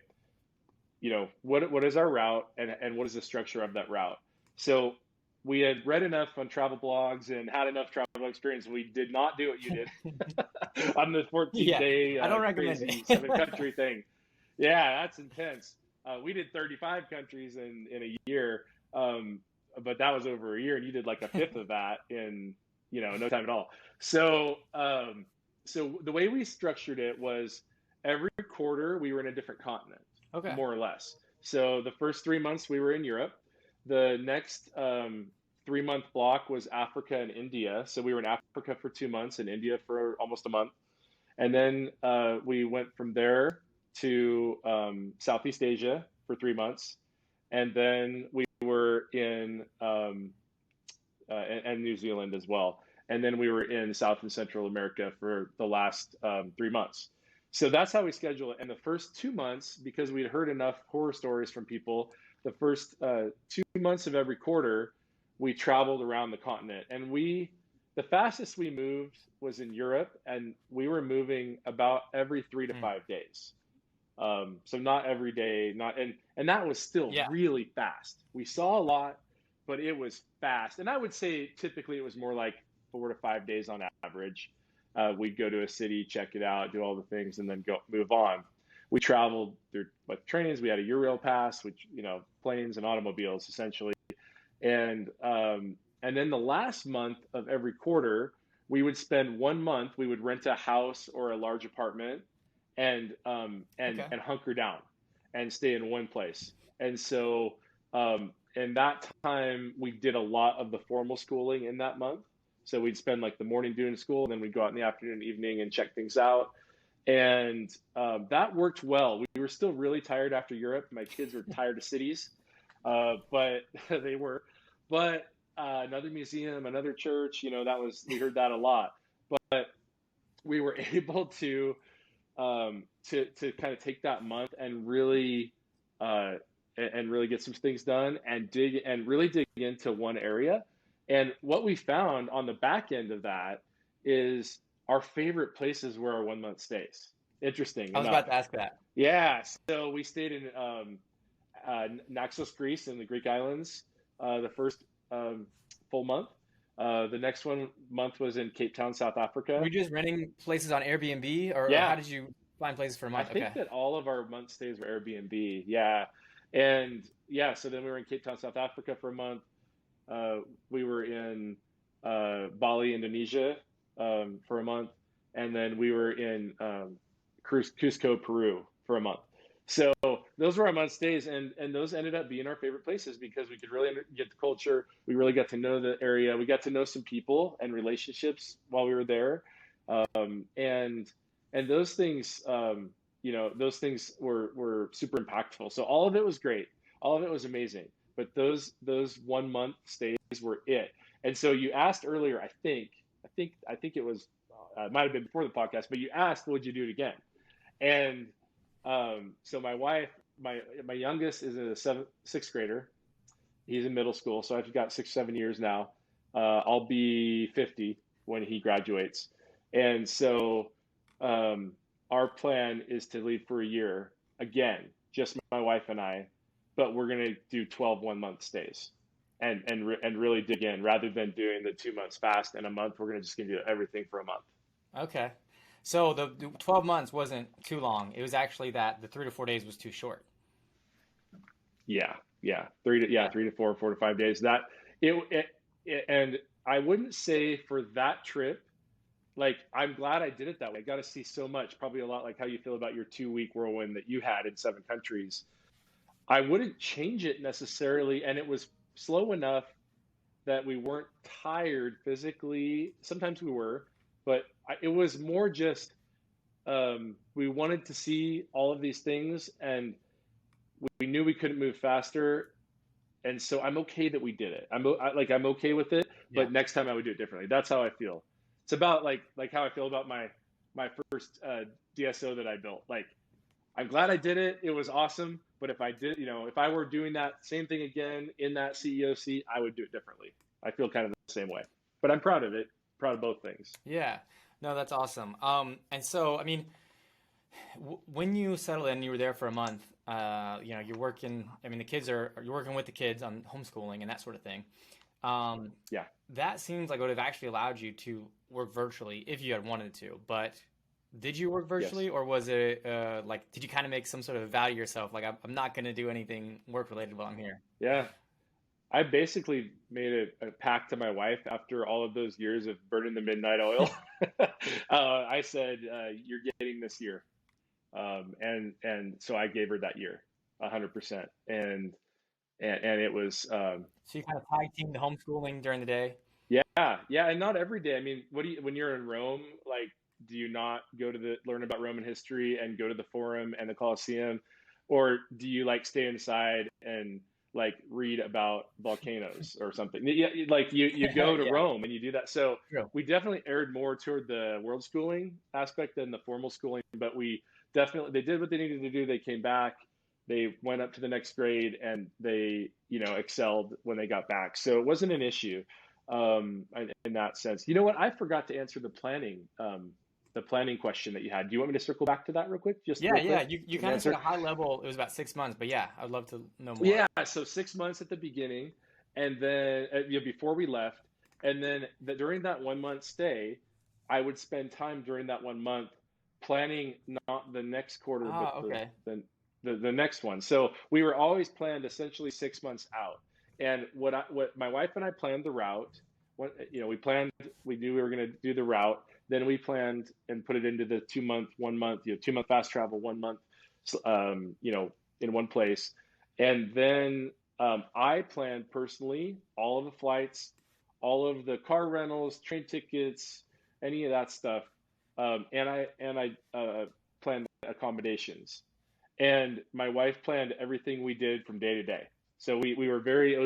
what is our route and what is the structure of that route? So we had read enough on travel blogs and had enough travel experience. We did not do what you did on the 14-day I don't recommend crazy it. 7-country thing. Yeah, that's intense. We did 35 countries in a year, but that was over a year, and you did like a fifth of that in no time at all. So the way we structured it was every quarter we were in a different continent, more or less. So the first 3 months we were in Europe. The next 3-month block was Africa and India. So we were in Africa for 2 months and India for almost a month. And then we went from there to Southeast Asia for 3 months. And then we were in and New Zealand as well. And then we were in South and Central America for the last 3 months. So that's how we schedule it. And the first 2 months, because we'd heard enough horror stories from people, the first 2 months of every quarter, we traveled around the continent. And the fastest we moved was in Europe, and we were moving about every 3 to 5 days. So not every day, and that was still really fast. We saw a lot, but it was fast. And I would say typically it was more like 4 to 5 days on average. We'd go to a city, check it out, do all the things, and then move on. We traveled through trains. We had a Eurail pass, which planes and automobiles essentially. And then the last month of every quarter, we would spend 1 month. We would rent a house or a large apartment and hunker down and stay in one place. And so in that time, we did a lot of the formal schooling in that month. So we'd spend like the morning doing school, and then we'd go out in the afternoon, evening, and check things out. And that worked well. We were still really tired after Europe. My kids were tired of cities, but they were. But another museum, another church, we heard that a lot. But we were able to kind of take that month and really get some things done and really dig into one area. And what we found on the back end of that is our favorite places were our 1 month stays. Interesting. I was about to ask that. Yeah. So we stayed in Naxos, Greece, in the Greek islands, the first full month. The next month was in Cape Town, South Africa. Were you just renting places on Airbnb, or how did you find places for a month? I think that all of our month stays were Airbnb. Yeah. And so then we were in Cape Town, South Africa for a month. We were in Bali, Indonesia for a month. And then we were in Cusco, Peru for a month. So those were our month stays, and those ended up being our favorite places because we could really get the culture. We really got to know the area. We got to know some people and relationships while we were there. And those things, those things were super impactful. So all of it was great. All of it was amazing. But those 1 month stays were it. And so you asked earlier, I think it was, it might have been before the podcast, but you asked, would you do it again? And so my wife, my youngest is a sixth grader. He's in middle school. So I've got 6-7 years now. I'll be 50 when he graduates. And so our plan is to leave for a year again, just my wife and I, but we're going to do 12 1-month stays and really dig in rather than doing the 2 months fast and a month. We're going to just do everything for a month. Okay. So the 12 months wasn't too long. It was actually that the 3 to 4 days was too short. Yeah, Yeah. 3 to 4, 4 to 5 days. And I wouldn't say for that trip, like I'm glad I did it that way. I got to see so much, probably a lot like how you feel about your 2 week whirlwind that you had in 7 countries. I wouldn't change it necessarily, and it was slow enough that we weren't tired physically. Sometimes we were, but it was more just we wanted to see all of these things, and we knew we couldn't move faster, and so I'm okay that we did it. I'm okay with it, Yeah. but next time I would do it differently. That's how I feel. It's about like how I feel about my first DSO that I built. Like I'm glad I did it. It was awesome. But if I did, if I were doing that same thing again in that CEO seat, I would do it differently. I feel kind of the same way. But I'm proud of it. Proud of both things. Yeah. No, that's awesome. And so, I mean, when you settled in, you were there for a month. You're working. I mean, you're working with the kids on homeschooling and that sort of thing. Um, Yeah. that seems like it would have actually allowed you to work virtually if you had wanted to. But did you work virtually, Yes. or was it like, did you kind of make some sort of vow to yourself, like, I'm not going to do anything work related while I'm here? Yeah. I basically made a pact to my wife after all of those years of burning the midnight oil. I said, "You're getting this year," and so I gave her that year, 100%, and it was So you kind of tag team the homeschooling during the day. yeah, and not every day. I mean, what do you when you're in Rome, like, do you not go to the learn about Roman history and go to the Forum and the Colosseum, or do you like stay inside and like read about volcanoes or something? Yeah, like you go to Yeah, Rome and you do that. So true. we definitely erred more toward the world schooling aspect than the formal schooling, but we definitely they did what they needed to do. They came back, they went up to the next grade, and they excelled when they got back. So it wasn't an issue in that sense. You know what? I forgot to answer the planning question that you had. Do you want me to circle back to that real quick? Just Yeah, real yeah. quick You and kind of said answer. a high level. It was about 6 months, but yeah, I'd love to know more. Yeah, so 6 months at the beginning, and then before we left, and then during that 1 month stay, I would spend time during that 1 month planning not the next quarter, but Ah, okay. the next one. So we were always planned essentially 6 months out. And what my wife and I planned the route. What we knew we were going to do the route. Then we planned and put it into the 2 month, 1 month, 2 month fast travel, 1 month, in one place. And then I planned personally all of the flights, all of the car rentals, train tickets, any of that stuff, and I planned accommodations. And my wife planned everything we did from day to day. So we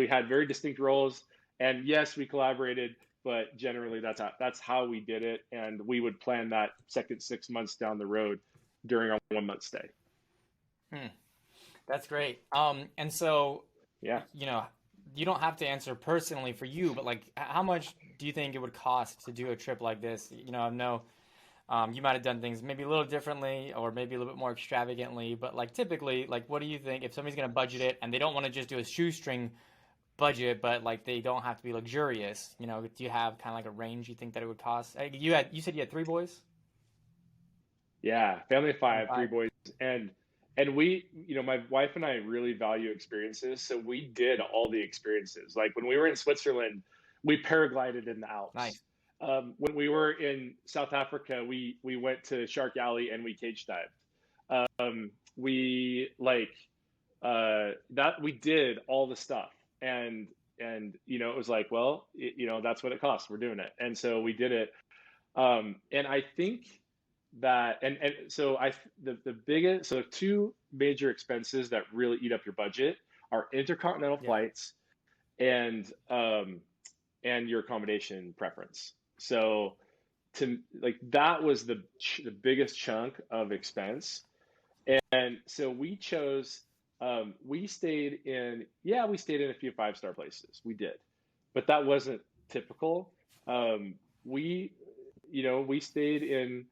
had very distinct roles, and yes, we collaborated, but generally that's how we did it, and we would plan that second 6 months down the road during our 1 month stay. Hmm. That's great. And so, Yeah. you know, you don't have to answer personally for you, but like, how much do you think it would cost to do a trip like this? I know you might have done things maybe a little differently or maybe a little bit more extravagantly, but like typically, like, what do you think if somebody's going to budget it and they don't want to just do a shoestring budget, but like they don't have to be luxurious? Do you have kind of like a range you think that it would cost? You said you had three boys? Yeah, family of Family of five, three five. boys, and we, my wife and I really value experiences, so we did all the experiences. Like when we were in Switzerland, we paraglided in the Alps. Nice. When we were in South Africa, we went to Shark Alley and we cage dived. We like that we did all the stuff, and it was like, well, that's what it costs. We're doing it, and so we did it. And I think that and so I the biggest so two major expenses that really eat up your budget are intercontinental Yeah. flights and your accommodation preference. So to like that was the biggest chunk of expense. And so we chose we stayed in a few five-star places. We did. But that wasn't typical. We we stayed in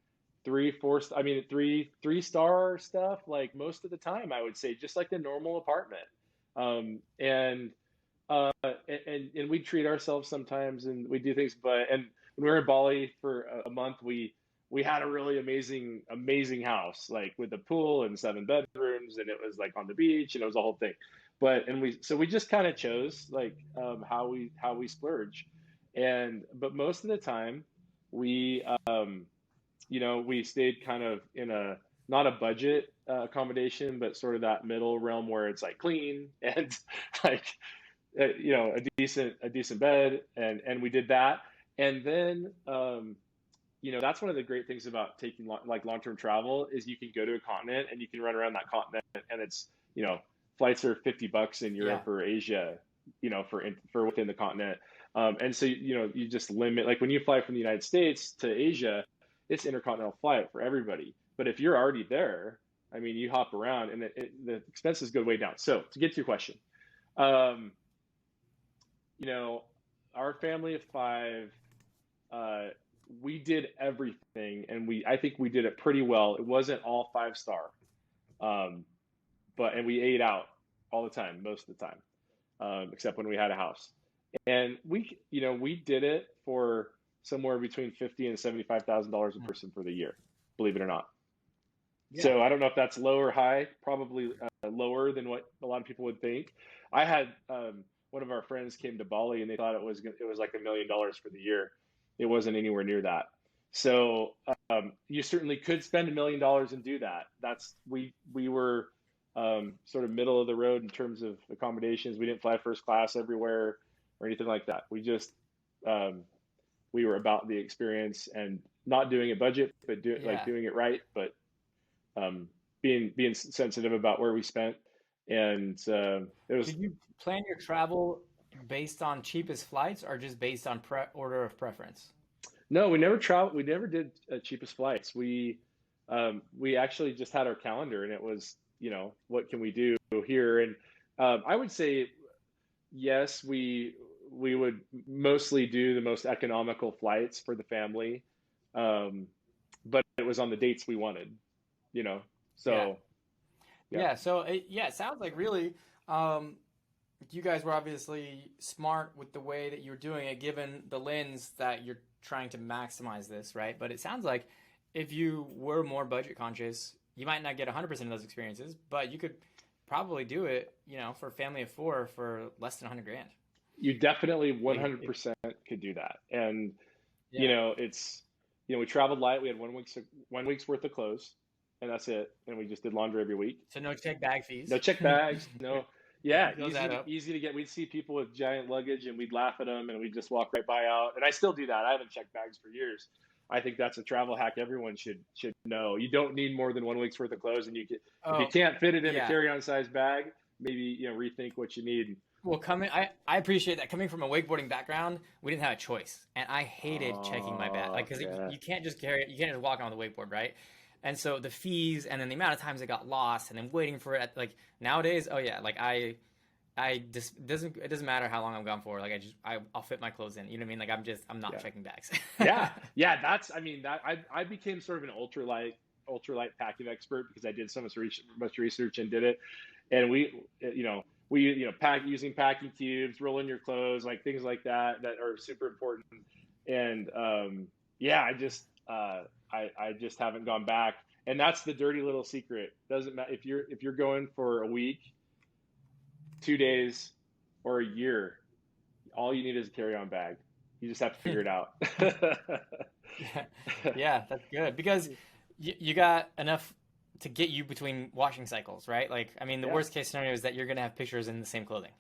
three, four, I mean, three-star stuff like most of the time, I would say, just like a normal apartment. And and we treat ourselves sometimes and we do things, and when we were in Bali for a month, we had a really amazing house, like with a pool and 7 bedrooms, and it was like on the beach, and it was a whole thing. So we just kind of chose like how we splurge, but most of the time we we stayed kind of in a not a budget accommodation, but sort of that middle realm where it's like clean and like a decent bed, and we did that. And then that's one of the great things about taking like long-term travel is you can go to a continent and you can run around that continent, and it's flights are $50 in Yeah. Europe or Asia, for within the continent. And so you just limit, like when you fly from the United States to Asia, it's intercontinental flight for everybody. But if you're already there, I mean, you hop around and the expenses go way down. So to get to your question, um, our family of five, uh, we did everything, and I think we did it pretty well. It wasn't all 5 star, um, and we ate out all the time, most of the time, except when we had a house. And we did it for somewhere between $50,000 and $75,000 a person for the year, believe it or not. Yeah. So I don't know if that's low or high, probably lower than what a lot of people would think. I had one of our friends came to Bali and they thought it was like $1 million for the year. It wasn't anywhere near that. So you certainly could spend $1 million and do that. We were sort of middle of the road in terms of accommodations. We didn't fly first class everywhere or anything like that. We were about the experience and not doing a budget, but Yeah. doing it right. But being sensitive about where we spent, and it was. Did you plan your travel based on cheapest flights or just based on order of preference? No, we never traveled. We never did cheapest flights. We actually just had our calendar, and it was what can we do here? And I would say yes, we would mostly do the most economical flights for the family, but it was on the dates we wanted. You know, Yeah. so yeah. Yeah. So it sounds like really you guys were obviously smart with the way that you're doing it, given the lens that you're trying to maximize this, right? But it sounds like if you were more budget conscious, you might not get 100% of those experiences, but you could probably do it, for a family of four for less than 100 grand. You definitely Like, 100% could do that. And yeah. it's we traveled light. We had 1 week's worth of clothes, and that's it. And we just did laundry every week. So no check bag No fees. check bags. No. Yeah, Those add up. easy to get. We'd see people with giant luggage, and we'd laugh at them, and we'd just walk right by out. And I still do that. I haven't checked bags for years. I think that's a travel hack everyone should know. You don't need more than 1 week's worth of clothes, and if you Oh, can't fit it in a yeah. carry-on size bag, maybe rethink what you need. Well, I appreciate that. Coming from a wakeboarding background, we didn't have a choice, and I hated checking my bag, like because Yeah. you can't just carry it, you can't just walk on the wakeboard, right? And so the fees, and then the amount of times it got lost, and then waiting for it. Like nowadays, oh yeah, like I just it doesn't matter how long I'm gone for. Like I'll fit my clothes in. You know what I mean? Like I'm not Yeah. checking bags. Yeah. I became sort of an ultralight packing expert because I did so much research and did it. And we pack using packing cubes, roll in your clothes, like things like that are super important. And yeah, I just haven't gone back. And that's the dirty little secret. Doesn't matter if you're going for a week, 2 days, or a year, all you need is a carry-on bag. You just have to figure it out. Yeah, that's good because you got enough to get you between washing cycles, right? Like, I mean, the Yeah. worst case scenario is that you're gonna have pictures in the same clothing.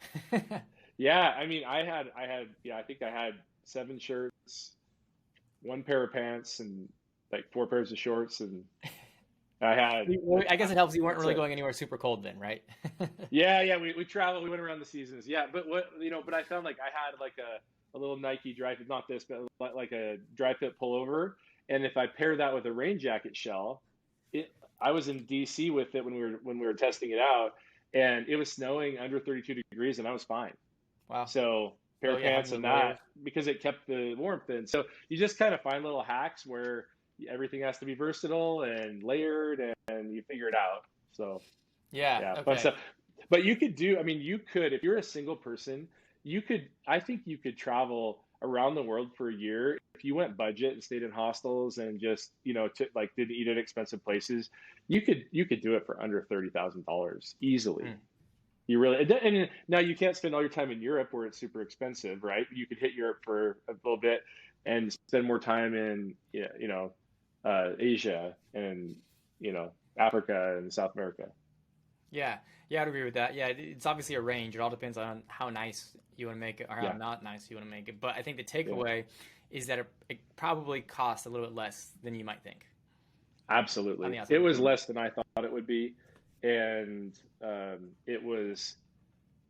Yeah, I mean, I think I had 7 shirts, 1 pair of pants, and like 4 pairs of shorts, and I had. I guess it helps you weren't That's really it. going anywhere super cold then, right? Yeah. We traveled. We went around the seasons. Yeah, but but I found like I had like a little Nike dry fit, not this, but like a dry fit pullover, and if I pair that with a rain jacket shell, I was in DC with it when we were testing it out, and it was snowing under 32 degrees, and I was fine. Wow. So pair Oh of yeah, pants having and the layers. that because it kept the warmth in. So you just kind of find little hacks where everything has to be versatile and layered, and you figure it out. So Yeah. yeah, fun Okay. stuff. But you could do, I mean, if you're a single person, I think you could travel around the world for a year if you went budget and stayed in hostels and just, didn't eat at expensive places. You could do it for under $30,000 easily. Hmm. You really, and now you can't spend all your time in Europe where it's super expensive, right? You could hit Europe for a little bit and spend more time in, Asia and, Africa and South America. Yeah, yeah, I'd agree with that. Yeah, it's obviously a range. It all depends on how nice you want to make it or how Yeah, not nice you want to make it. But I think the yeah, takeaway is that it probably costs a little bit less than you might think on the absolutely. It outside was looking in. less than I thought it would be, and it was,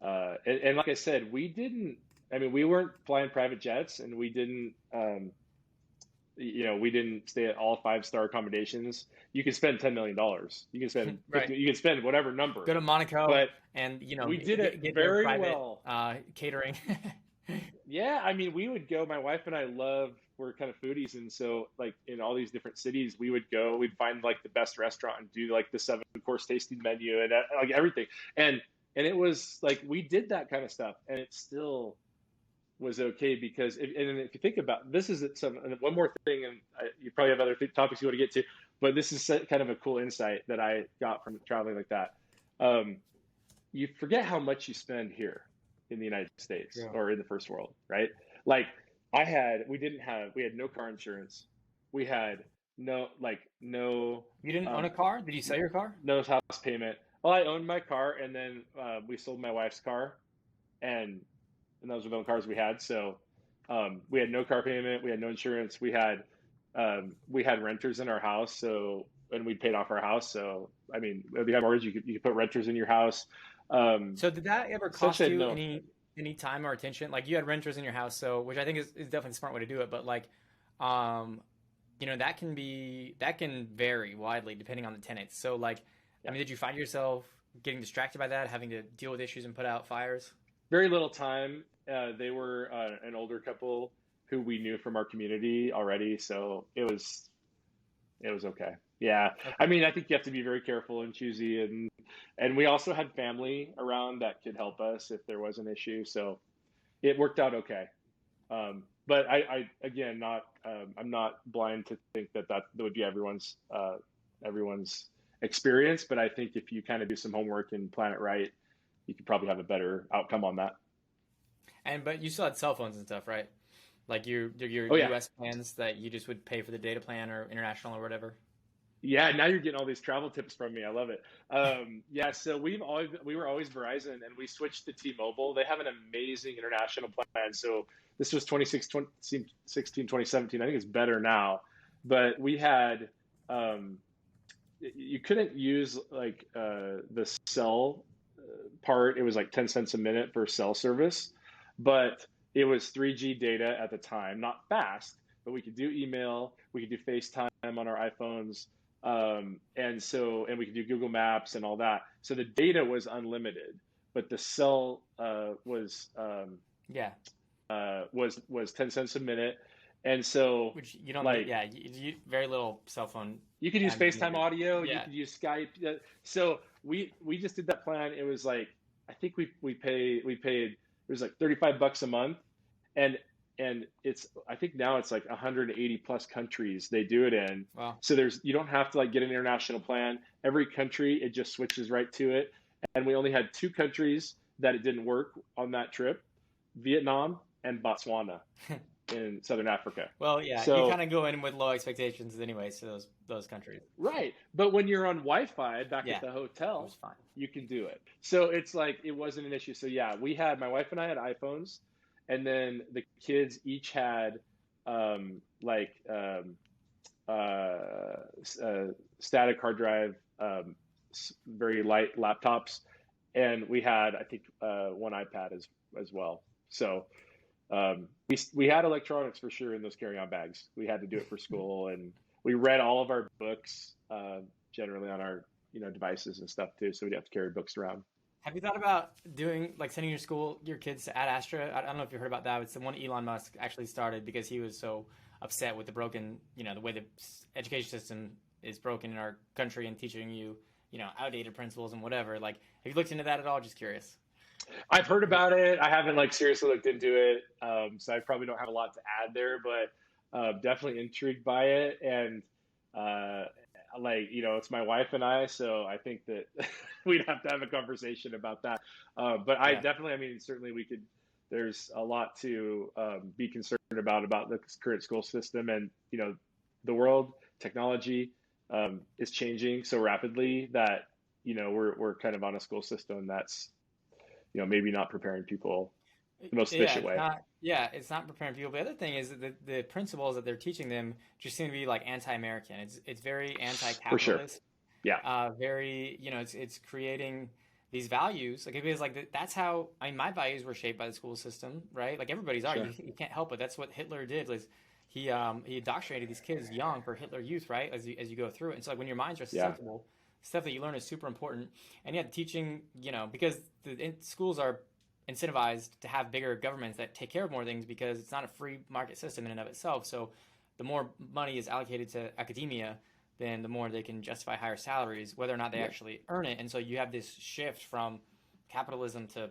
and like I said, we didn't. I mean, we weren't flying private jets, and we didn't. We didn't stay at all five-star accommodations. You can spend $10 million. You can spend Right. 50. You can spend whatever number, Go to Monaco but and we did it get their very private well. catering. Yeah, I mean, we would go. My wife and I we're kind of foodies, and so like in all these different cities, we would go. We'd find like the best restaurant and do like the 7 course tasting menu and like everything. And it was like we did that kind of stuff, and it still was okay because and if you think about this is some and one more thing, and you probably have other topics you want to get to, but this is kind of a cool insight that I got from traveling like that. Um, you forget how much you spend here in the United States Yeah. or in the first world, right? Like we had no car insurance. We had no, You didn't own um, a car? Did you sell your car? no house payment. Well, I owned my car and then we sold my wife's car and, those were the only cars we had. So we had no car payment. We had no insurance. We had renters in our house. So, and we paid off our house. So, I mean, if you have mortgage, you could put renters in your house. Um, So did that ever cost Essentially, you no. any time or attention? Like you had renters in your house, so which I think is definitely a smart way to do it, but like um that can vary widely depending on the tenants. So like I Yeah. mean, did you find yourself getting distracted by that, having to deal with issues and put out fires? Very little time. They were an older couple who we knew from our community already, so it was okay. Yeah, I Okay. mean, I think you have to be very careful and choosy, and we also had family around that could help us if there was an issue, so it worked out okay. But I again, not I'm not blind to think that would be everyone's experience, but I think if you kind of do some homework and plan it right, you could probably have a better outcome on that. And but you still had cell phones and stuff, right? Like your Oh yeah. US plans that you just would pay for the data plan or international or whatever. Yeah, now you're getting all these travel tips from me. I love it. Yeah, so we were always Verizon, and we switched to T-Mobile. They have an amazing international plan. So this was 2016, 2017. I think it's better now, but we had you couldn't use like the cell part. It was like 10 cents a minute for cell service, but it was 3G data at the time, not fast, but we could do email, we could do FaceTime on our iPhones, and we could do Google Maps and all that. So the data was unlimited, but the cell Yeah. was 10 cents a minute, and so Which you don't need, like yeah, very little cell phone you could use time is FaceTime needed. audio, you Yeah. could use Skype. So we just did that plan. It was like I think we paid it was like $35 a month, and it's I think now it's like 180 plus countries they do it in. Well, So you don't have to like get an international plan. Every country it just switches right to it. And we only had two countries that it didn't work on that trip: Vietnam and Botswana in Southern Africa. well, yeah, you So kind of go in with low expectations anyways to those countries. right. But when you're on Wi-Fi back at Yeah, the it was hotel, fine. you can do it. So it's like it wasn't an issue. So yeah, my wife and I had iPhones, and then the kids each had like static hard drive, very light laptops, and we had I think one iPad as well. So we had electronics for sure in those carry-on bags. We had to do it for school, and we read all of our books generally on our devices and stuff too. So we'd have to carry books around. Have you thought about doing like sending your kids to Ad Astra? I don't know if you heard about that. It's the one Elon Musk actually started because he was so upset with the broken, the way the education system is broken in our country and teaching you, outdated principles and whatever. Like, have you looked into that at all? Just curious. I've heard about it. I haven't like seriously looked into it, so I probably don't have a lot to add there, but definitely intrigued by it. And uh, like, it's my wife and I, so I think that we'd have to have a conversation about that. But I Yeah. definitely, I mean, certainly there's a lot to be concerned about the current school system, and, the world, technology is changing so rapidly that, we're kind of on a school system that's, maybe not preparing people the most Yeah, efficient way. it's not preparing people. The other thing is that the principles that they're teaching them just seem to be like anti-American. It's very For sure. anti-capitalist. Yeah. Very, it's creating these values. Like, because like that's how, I mean, my values were shaped by the school system, right? Like everybody's are. Sure. You can't help it. That's what Hitler did. Was he indoctrinated these kids young for Hitler Youth, right? As you go through it. And so like when your minds are Yeah. susceptible, stuff that you learn is super important. And yet teaching, because schools are incentivized to have bigger governments that take care of more things, because it's not a free market system in and of itself. So the more money is allocated to academia, then the more they can justify higher salaries, whether or not they Yeah. actually earn it. And so you have this shift from capitalism to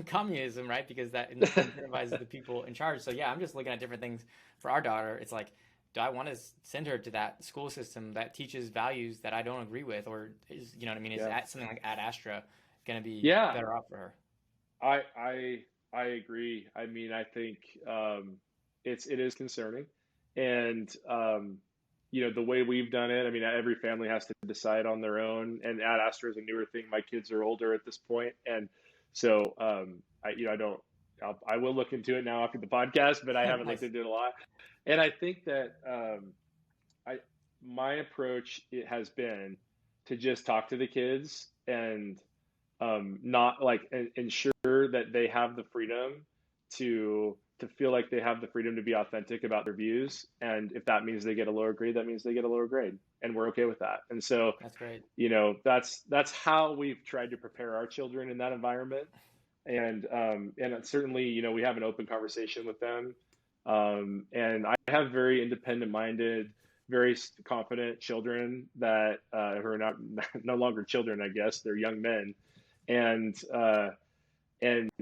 communism, right? Because that incentivizes the people in charge. So yeah, I'm just looking at different things for our daughter. It's like, do I want to send her to that school system that teaches values that I don't agree with, or is, you know what I mean? Is something like Ad Astra going to be better off for her? I agree. I mean, I think it is concerning, and the way we've done it. I mean, every family has to decide on their own. And Ad Astra is a newer thing. My kids are older at this point, and so I will look into it now after the podcast, but I haven't Nice. looked into it a lot. And I think that my approach it has been to just talk to the kids and not like ensure that they have the freedom to feel like they have the freedom to be authentic about their views. And if that means they get a lower grade, that means they get a lower grade, and we're okay with that. And so That's great. that's how we've tried to prepare our children in that environment. And certainly, we have an open conversation with them. And I have very independent minded, very confident children that who are not no longer children, I guess. They're young men. And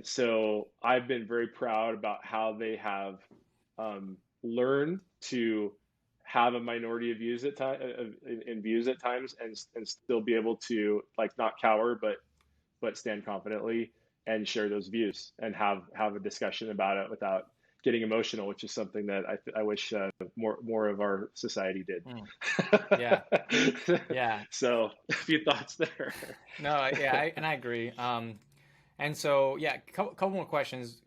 so I've been very proud about how they have learned to have a minority of views at times, and still be able to, like, not cower, but stand confidently and share those views and have a discussion about it without getting emotional, which is something that I wish more of our society did. Yeah. Yeah. So a few thoughts there. No, yeah, I agree. And so, yeah, couple more questions.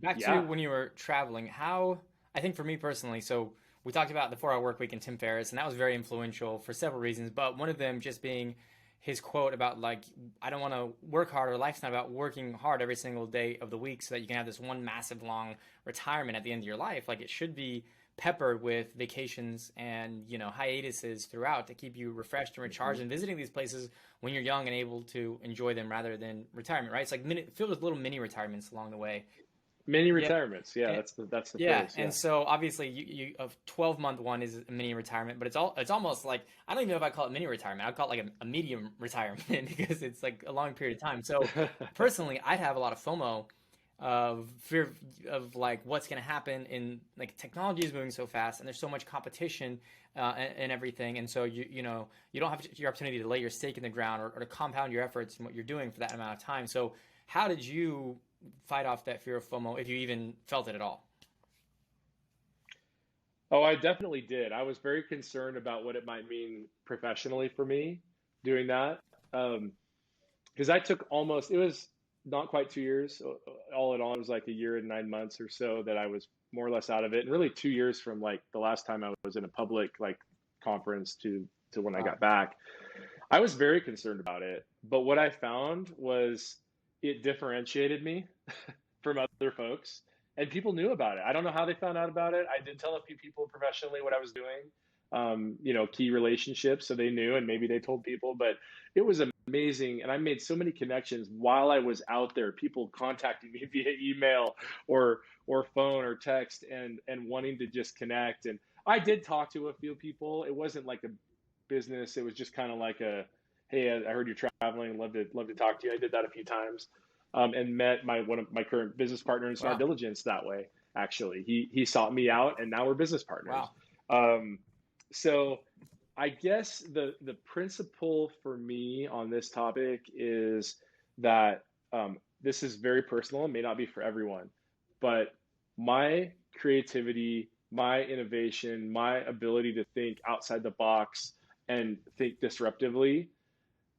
Back to when you were traveling, I think for me personally, so we talked about the 4-hour work week and Tim Ferriss, and that was very influential for several reasons, but one of them just being his quote about, like, I don't want to work hard, or life's not about working hard every single day of the week so that you can have this one massive long retirement at the end of your life. Like, it should be peppered with vacations and, hiatuses throughout to keep you refreshed and recharged, and visiting these places when you're young and able to enjoy them, rather than retirement, right? It's like filled with little mini retirements along the way. Mini retirements. Yeah, and, that's the phrase. Yeah. And so obviously a 12-month one is a mini retirement, but it's almost like, I don't even know if I call it mini retirement. I'd call it like a medium retirement because it's like a long period of time. So personally, I'd have a lot of FOMO of fear of like what's going to happen, in like technology is moving so fast and there's so much competition and everything. And so you don't have your opportunity to lay your stake in the ground, or to compound your efforts and what you're doing for that amount of time. So how did you fight off that fear of FOMO, if you even felt it at all? Oh, I definitely did. I was very concerned about what it might mean professionally for me doing that. Because it was not quite 2 years. All in all, it was like a year and 9 months or so that I was more or less out of it. And really 2 years from like the last time I was in a public like conference to when I got back. I was very concerned about it. But what I found was it differentiated me from other folks, and people knew about it. I don't know how they found out about it. I did tell a few people professionally what I was doing, key relationships, so they knew, and maybe they told people, but it was amazing. And I made so many connections while I was out there, people contacting me via email or phone or text, and wanting to just connect. And I did talk to a few people. It wasn't like a business. It was just kind of like hey, I heard you're traveling. Love to talk to you. I did that a few times, and met one of my current business partner in Smart Diligence that way. Actually, he sought me out, and now we're business partners. Wow. So I guess the principle for me on this topic is that this is very personal. It may not be for everyone, but my creativity, my innovation, my ability to think outside the box and think disruptively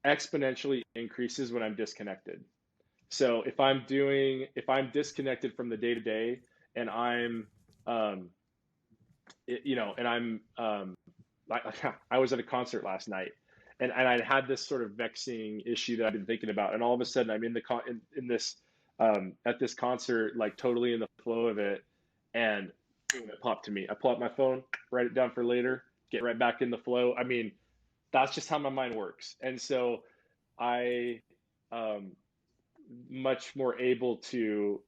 exponentially increases when I'm disconnected. So if I'm disconnected from the day to day, and um, and like, I was at a concert last night, and I had this sort of vexing issue that I've been thinking about, and all of a sudden I'm in this at this concert, like totally in the flow of it, and boom, it popped to me. I pull out my phone, write it down for later, get right back in the flow. I mean, that's just how my mind works, and so I um, much more able to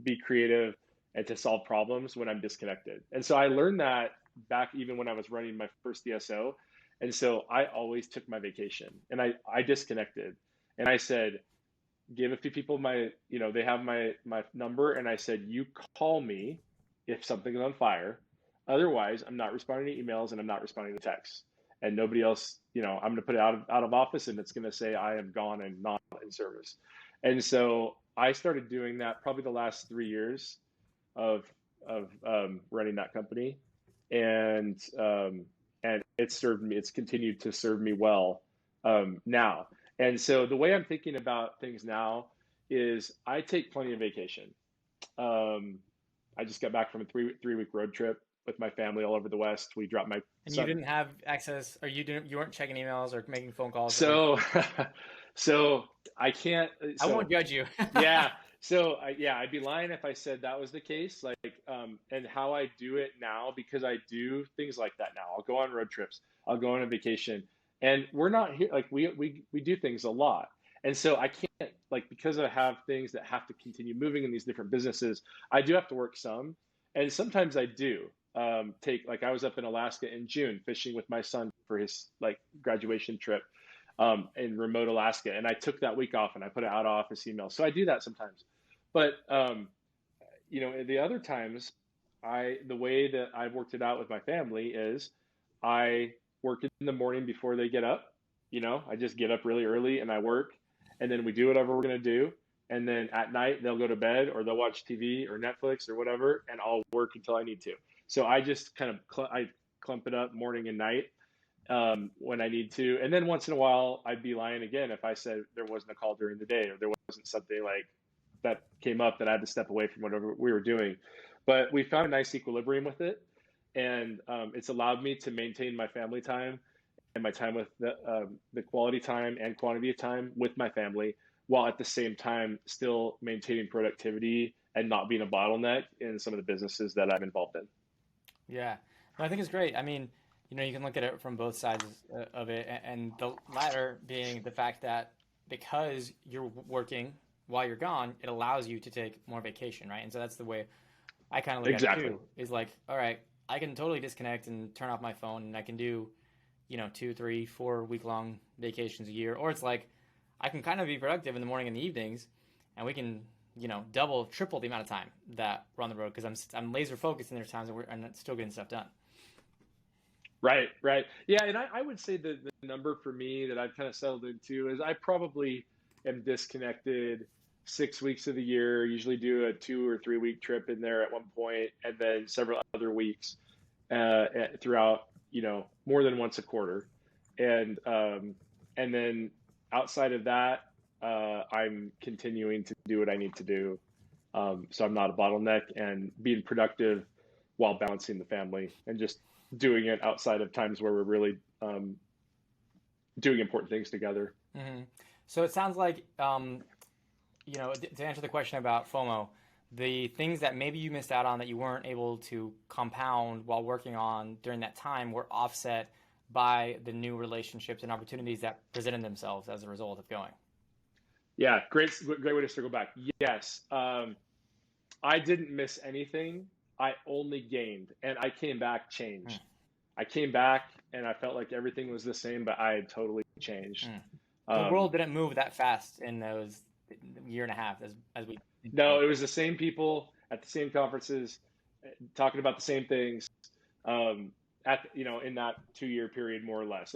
be creative and to solve problems when I'm disconnected. And so I learned that back even when I was running my first DSO. And so I always took my vacation, and I disconnected, and I said, give a few people my, they have my number. And I said, you call me if something's on fire. Otherwise, I'm not responding to emails and I'm not responding to texts. And nobody else, I'm going to put it out of office, and it's going to say I am gone and not in service. And so I started doing that probably the last 3 years of running that company, and it served me. It's continued to serve me well now. And so the way I'm thinking about things now is I take plenty of vacation. Um, I just got back from a three week road trip with my family all over the West. We dropped my And you son. didn't have access, or you weren't checking emails or making phone calls or. So, so I can't. I So won't judge you. yeah. So yeah, I'd be lying if I said that was the case. Like, and how I do it now, because I do things like that now. I'll go on road trips. I'll go on a vacation, and we're not here. Like we do things a lot, and so I can't, like, because I have things that have to continue moving in these different businesses. I do have to work some, and sometimes I do. Take, like, I was up in Alaska in June fishing with my son for his like graduation trip in remote Alaska. And I took that week off and I put it out of office email. So I do that sometimes. But, the other times, the way that I've worked it out with my family is I work in the morning before they get up. I just get up really early and I work, and then we do whatever we're going to do. And then at night they'll go to bed or they'll watch TV or Netflix or whatever, and I'll work until I need to. So I just kind of I clump it up morning and night when I need to. And then once in a while, I'd be lying again if I said there wasn't a call during the day or there wasn't something like that came up that I had to step away from whatever we were doing. But we found a nice equilibrium with it, and it's allowed me to maintain my family time and my time with the quality time and quantity of time with my family, while at the same time still maintaining productivity and not being a bottleneck in some of the businesses that I'm involved in. Yeah, no, I think it's great. I mean, you can look at it from both sides of it, and the latter being the fact that because you're working while you're gone, it allows you to take more vacation, right? And so that's the way I kind of look at it Exactly. too. Is like, all right, I can totally disconnect and turn off my phone, and I can do, 2, 3, 4 week long vacations a year, or it's like I can kind of be productive in the morning and the evenings, and we can, double, triple the amount of time that we're on the road because I'm laser focused, and there's times that I'm still getting stuff done. Right, right. Yeah, and I would say the number for me that I've kind of settled into is I probably am disconnected 6 weeks of the year, usually do a 2 or 3 week trip in there at one point, and then several other weeks throughout, more than once a quarter. And then outside of that, I'm continuing to do what I need to do. So I'm not a bottleneck and being productive while balancing the family and just doing it outside of times where we're really doing important things together. Hmm. So it sounds like, to answer the question about FOMO, the things that maybe you missed out on that you weren't able to compound while working on during that time were offset by the new relationships and opportunities that presented themselves as a result of going. Yeah, great way to circle back. Yes, I didn't miss anything. I only gained, and I came back changed. Mm, I came back and I felt like everything was the same, but I had totally changed. mm. The Um, world didn't move that fast in those year and a half as we think no, about. it was the same people at the same conferences, talking about the same things, um, in that 2-year period, more or less,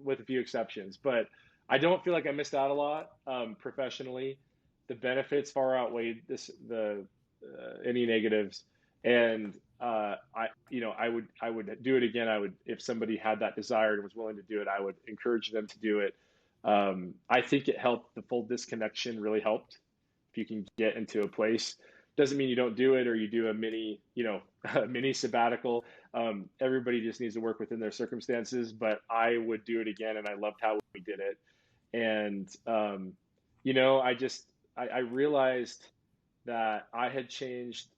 with a few exceptions. But I don't feel like I missed out a lot professionally. The benefits far outweighed any negatives, and I would do it again. If somebody had that desire and was willing to do it, I would encourage them to do it. I think it helped. The full disconnection really helped. If you can get into a place, doesn't mean you don't do it or you do a mini sabbatical. Everybody just needs to work within their circumstances, but I would do it again, and I loved how we did it. And I realized that I had changed.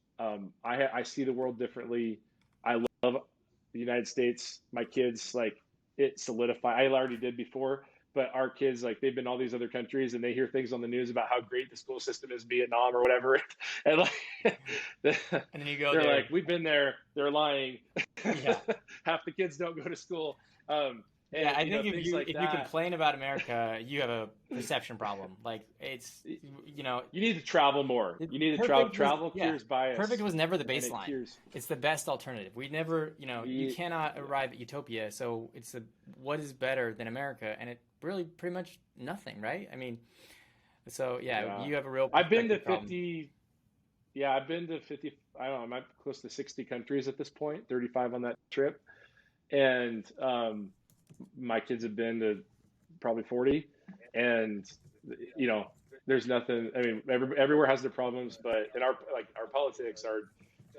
I see the world differently. I love the United States. My kids, like, it solidified. I already did before, but our kids, like, they've been all these other countries and they hear things on the news about how great the school system is in Vietnam or whatever. And like, and then you go they're there. like, we've been there. They're lying. Yeah. Half the kids don't go to school. Yeah, I think if you complain about America, you have a perception problem. Like, it's, you need to travel more. You need to travel. Travel cures bias. Perfect was never the baseline. It's the best alternative. We never, you cannot arrive at utopia. So it's what is better than America? And it really pretty much nothing, right? I mean, so yeah. You have a real. I've been to 50. Yeah, I've been to 50. I don't know. I'm close to 60 countries at this point. 35 on that trip, and my kids have been to probably 40, and there's nothing. I mean, everywhere has their problems, but in our politics, our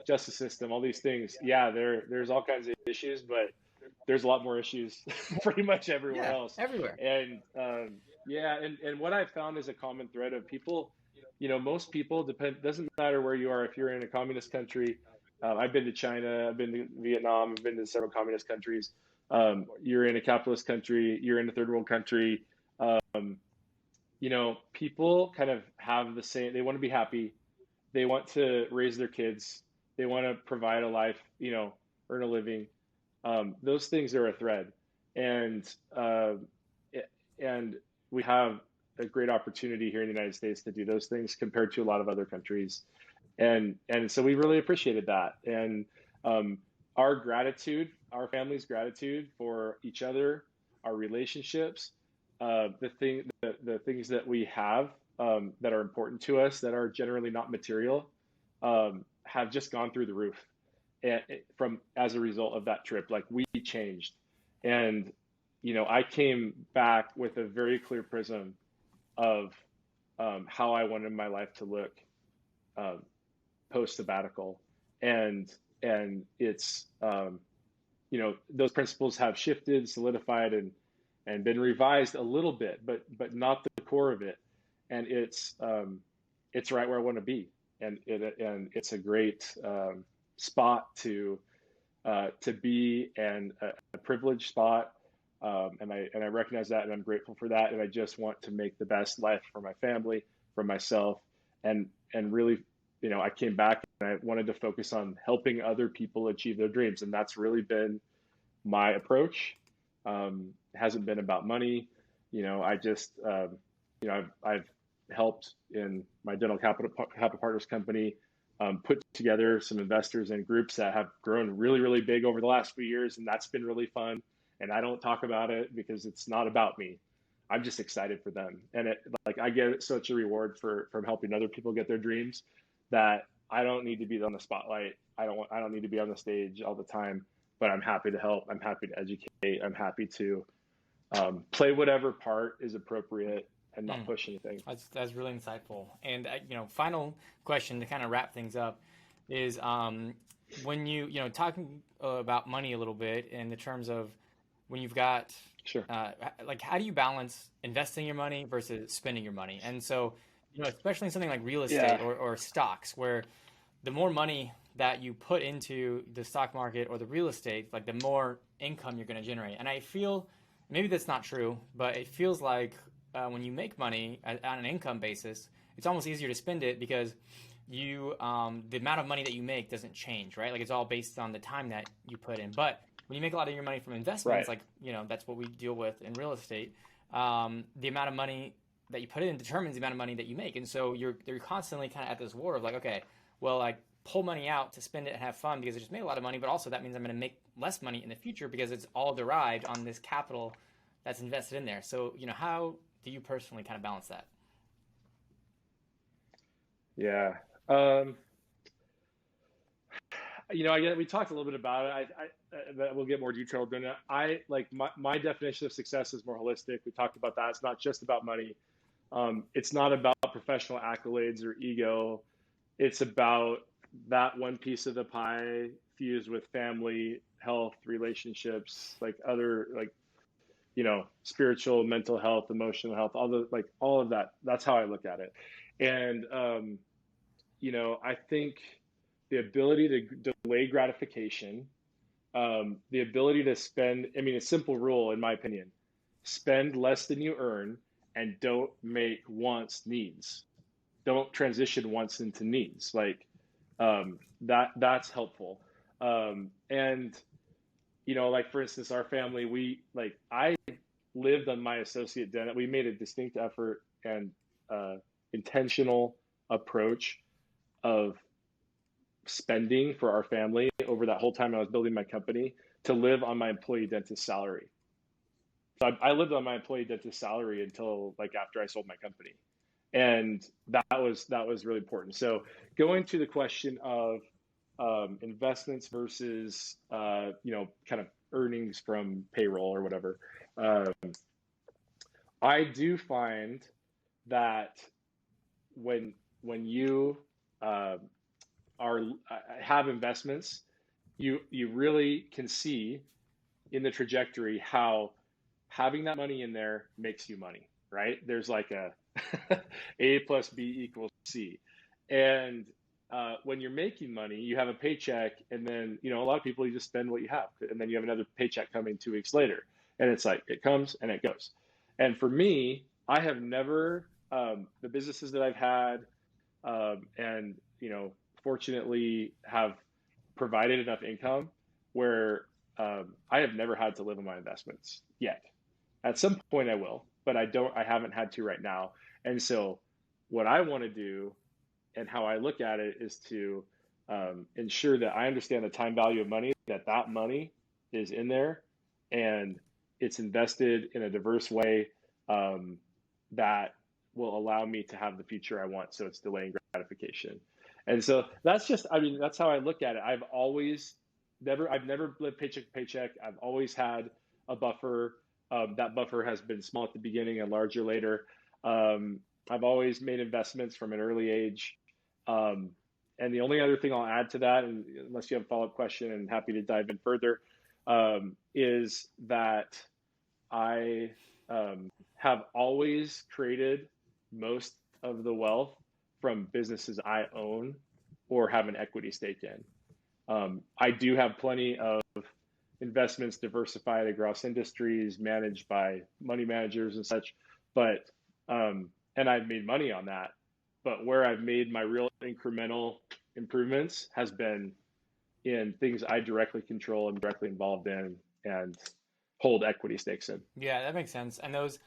justice system, all these things, there's all kinds of issues, but there's a lot more issues pretty much everywhere else. Everywhere. And and what I've found is a common thread of people. Most people doesn't matter where you are. If you're in a communist country, I've been to China, I've been to Vietnam, I've been to several communist countries. You're in a capitalist country, you're in a third world country. People kind of have the same. They want to be happy. They want to raise their kids. They want to provide a life, earn a living. Those things are a thread, and we have a great opportunity here in the United States to do those things compared to a lot of other countries, and so we really appreciated that. And our gratitude, our family's gratitude for each other, our relationships, the things that we have that are important to us, that are generally not material, have just gone through the roof. And as a result of that trip, like, we changed, and I came back with a very clear prism of how I wanted my life to look post sabbatical, and it's those principles have shifted, solidified, and been revised a little bit, but not the core of it. And it's right where I want to be, and it's a great spot to be, and a privileged spot, and I recognize that, and I'm grateful for that, and I just want to make the best life for my family, for myself, and really, I came back and I wanted to focus on helping other people achieve their dreams, and that's really been my approach. It hasn't been about money. I just I've helped in my dental capital partners company put together some investors and groups that have grown really, really big over the last few years, and that's been really fun. And I don't talk about it because it's not about me. I'm just excited for them, and I get such a reward from helping other people get their dreams, that I don't need to be on the spotlight. I don't need to be on the stage all the time, but I'm happy to help. I'm happy to educate. I'm happy to play whatever part is appropriate and not push anything. That's really insightful. And final question to kind of wrap things up is when talking about money a little bit in the terms of when you've got how do you balance investing your money versus spending your money? And so especially in something like real estate or stocks, where the more money that you put into the stock market or the real estate, like, the more income you're going to generate. And I feel, maybe that's not true, but it feels like when you make money on an income basis, it's almost easier to spend it because the amount of money that you make doesn't change, right? Like, it's all based on the time that you put in. But when you make a lot of your money from investments, like, that's what we deal with in real estate, the amount of money that you put in determines the amount of money that you make. And so you're constantly kind of at this war of like, okay, well, I pull money out to spend it and have fun because I just made a lot of money, but also that means I'm going to make less money in the future because it's all derived on this capital that's invested in there. So, how do you personally kind of balance that? Yeah. Again, we talked a little bit about it. We'll get more detailed in it. I like my definition of success is more holistic. We talked about that. It's not just about money. It's not about professional accolades or ego. It's about that one piece of the pie fused with family, health, relationships, like other, like, spiritual, mental health, emotional health, all of that. That's how I look at it. And, I think the ability to delay gratification, the ability to spend, a simple rule, in my opinion, spend less than you earn and don't make wants needs. Don't transition wants into needs. That's helpful. And, like for instance, our family, I lived on my associate dentist. We made a distinct effort and intentional approach of spending for our family over that whole time I was building my company to live on my employee dentist salary. So I lived on my employee dentist salary until after I sold my company. And that was really important. So going to the question of investments versus, kind of earnings from payroll or whatever, I do find that when you have investments, you really can see in the trajectory how having that money in there makes you money, right? There's like a A plus B equals C. And when you're making money, you have a paycheck, and then, a lot of people, you just spend what you have, and then you have another paycheck coming 2 weeks later. And it's like, it comes and it goes. And for me, I have never, the businesses that I've had, and, fortunately have provided enough income where I have never had to live on my investments yet. At some point I will, but I haven't had to right now. And so what I want to do and how I look at it is to ensure that I understand the time value of money, that money is in there and it's invested in a diverse way that will allow me to have the future I want. So it's delaying gratification. And so that's how I look at it. I've never lived paycheck to paycheck. I've always had a buffer. That buffer has been small at the beginning and larger later. I've always made investments from an early age. And the only other thing I'll add to that, and unless you have a follow-up question, and happy to dive in further, is that I have always created most of the wealth from businesses I own or have an equity stake in. I do have plenty of investments diversified across industries managed by money managers and such, but and I've made money on that. But where I've made my real incremental improvements has been in things I directly control and directly involved in and hold equity stakes in. Yeah, that makes sense. And those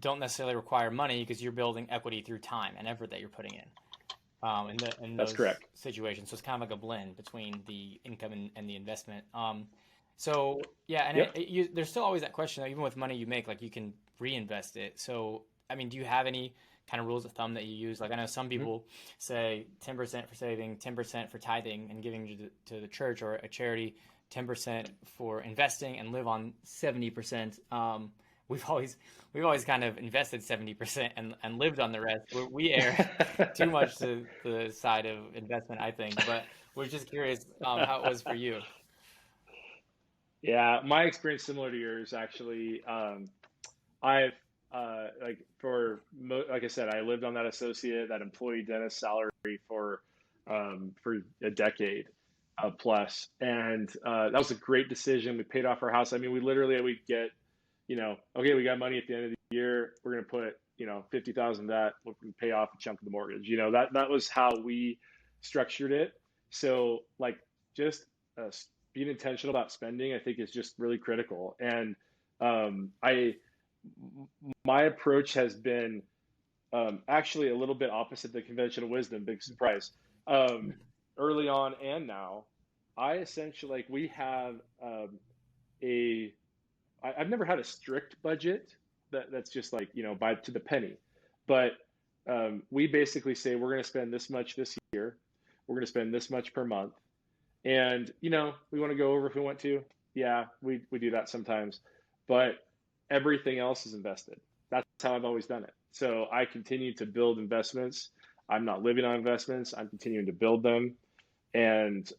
don't necessarily require money because you're building equity through time and effort that you're putting in That's those correct. situations. So it's kind of like a blend between the income and the investment. So yeah, and Yep. there's still always that question, even with money you make, like you can reinvest it. So, do you have any kind of rules of thumb that you use? Like I know some Mhm. people say 10% for saving, 10% for tithing and giving to the church or a charity, 10% for investing, and live on 70%. We've always kind of invested 70% and lived on the rest. We err too much to the side of investment, I think. But we're just curious how it was for you. Yeah, my experience similar to yours actually. I've like I said, I lived on that employee dentist salary for a decade plus, and that was a great decision. We paid off our house. We get, okay, we got money at the end of the year. We're gonna put 50,000 that we're gonna pay off a chunk of the mortgage. That was how we structured it. So just being intentional about spending, I think, is just really critical. And I my approach has been actually a little bit opposite the conventional wisdom. Big surprise. Um, Early on and now, I essentially like we have a. I've never had a strict budget that's just like by to the penny, but we basically say we're going to spend this much this year. We're going to spend this much per month, and we want to go over if we want to. Yeah, we do that sometimes, but everything else is invested. That's how I've always done it. So I continue to build investments. I'm not living on investments. I'm continuing to build them, and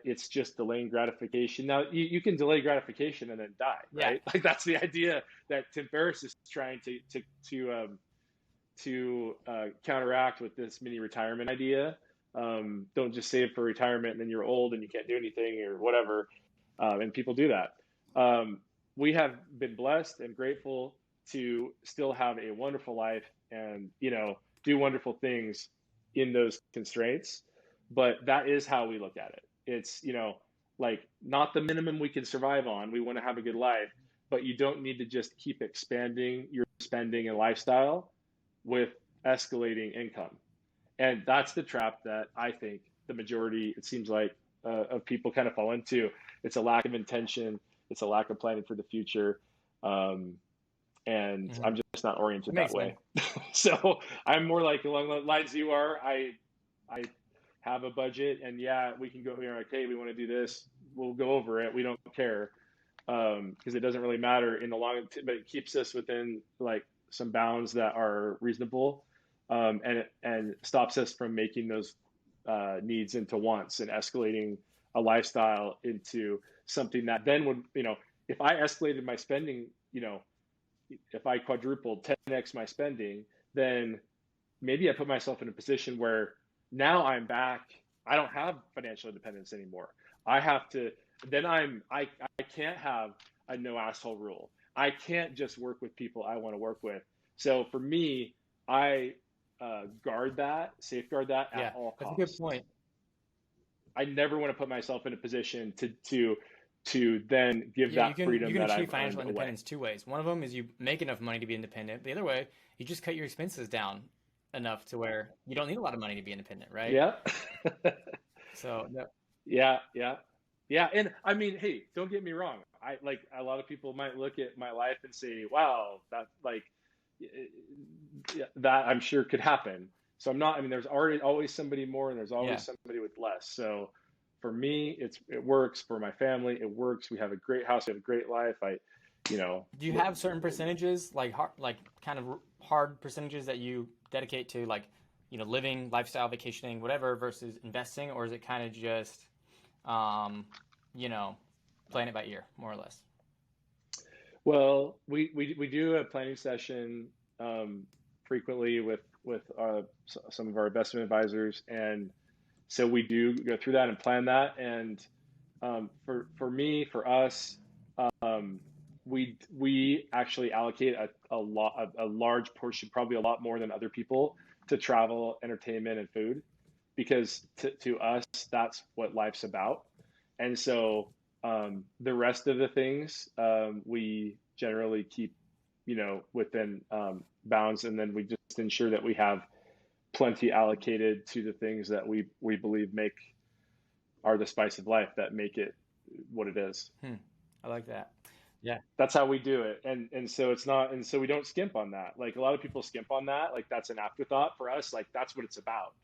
it's just delaying gratification. Now you can delay gratification and then die, Yeah. right? Like that's the idea that Tim Ferriss is trying to counteract with this mini retirement idea. Don't just save for retirement and then you're old and you can't do anything or whatever. And people do that. We have been blessed and grateful to still have a wonderful life and do wonderful things in those constraints. But that is how we look at it. It's like not the minimum we can survive on. We want to have a good life, but you don't need to just keep expanding your spending and lifestyle with escalating income. And that's the trap that I think the majority, it seems like, of people kind of fall into. It's a lack of intention. It's a lack of planning for the future. And I'm just not oriented that way. So I'm more like along the lines you are. I have a budget, and yeah, we can go here. Like, hey, we want to do this. We'll go over it. We don't care because it doesn't really matter in the long. But it keeps us within like some bounds that are reasonable, and stops us from making those needs into wants and escalating a lifestyle into something that then would, if I escalated my spending, if I quadrupled 10x my spending, then maybe I put myself in a position where now I'm back. I don't have financial independence anymore. I have to, then I can't have a no asshole rule. I can't just work with people I want to work with. So for me, I safeguard that at all costs. That's a good point. I never want to put myself in a position to then give that freedom. You can achieve financial independence two ways. One of them is you make enough money to be independent. The other way, you just cut your expenses down enough to where you don't need a lot of money to be independent, right? Yeah. So yeah. And I mean, hey, don't get me wrong. I like a lot of people might look at my life and say, wow, that that I'm sure could happen. So I'm not, I mean, there's always somebody more and there's always somebody with less. So for me, it works. For my family, it works. We have a great house. We have a great life. Do you have certain percentages, like kind of hard percentages that you dedicate to living, lifestyle, vacationing, whatever, versus investing? Or is it kind of just, playing it by ear, more or less? Well, we do a planning session frequently with some of our investment advisors, and so we do go through that and plan that. And for me, for us, we actually allocate a large portion, probably a lot more than other people, to travel, entertainment, and food, because to us that's what life's about. And so the rest of the things we generally keep within bounds, and then we just ensure that we have plenty allocated to the things that we believe are the spice of life, that make it what it is. I like that. Yeah, that's how we do it. And so it's not, and so we don't skimp on that. Like a lot of people skimp on that, like that's an afterthought. For us, like that's what it's about.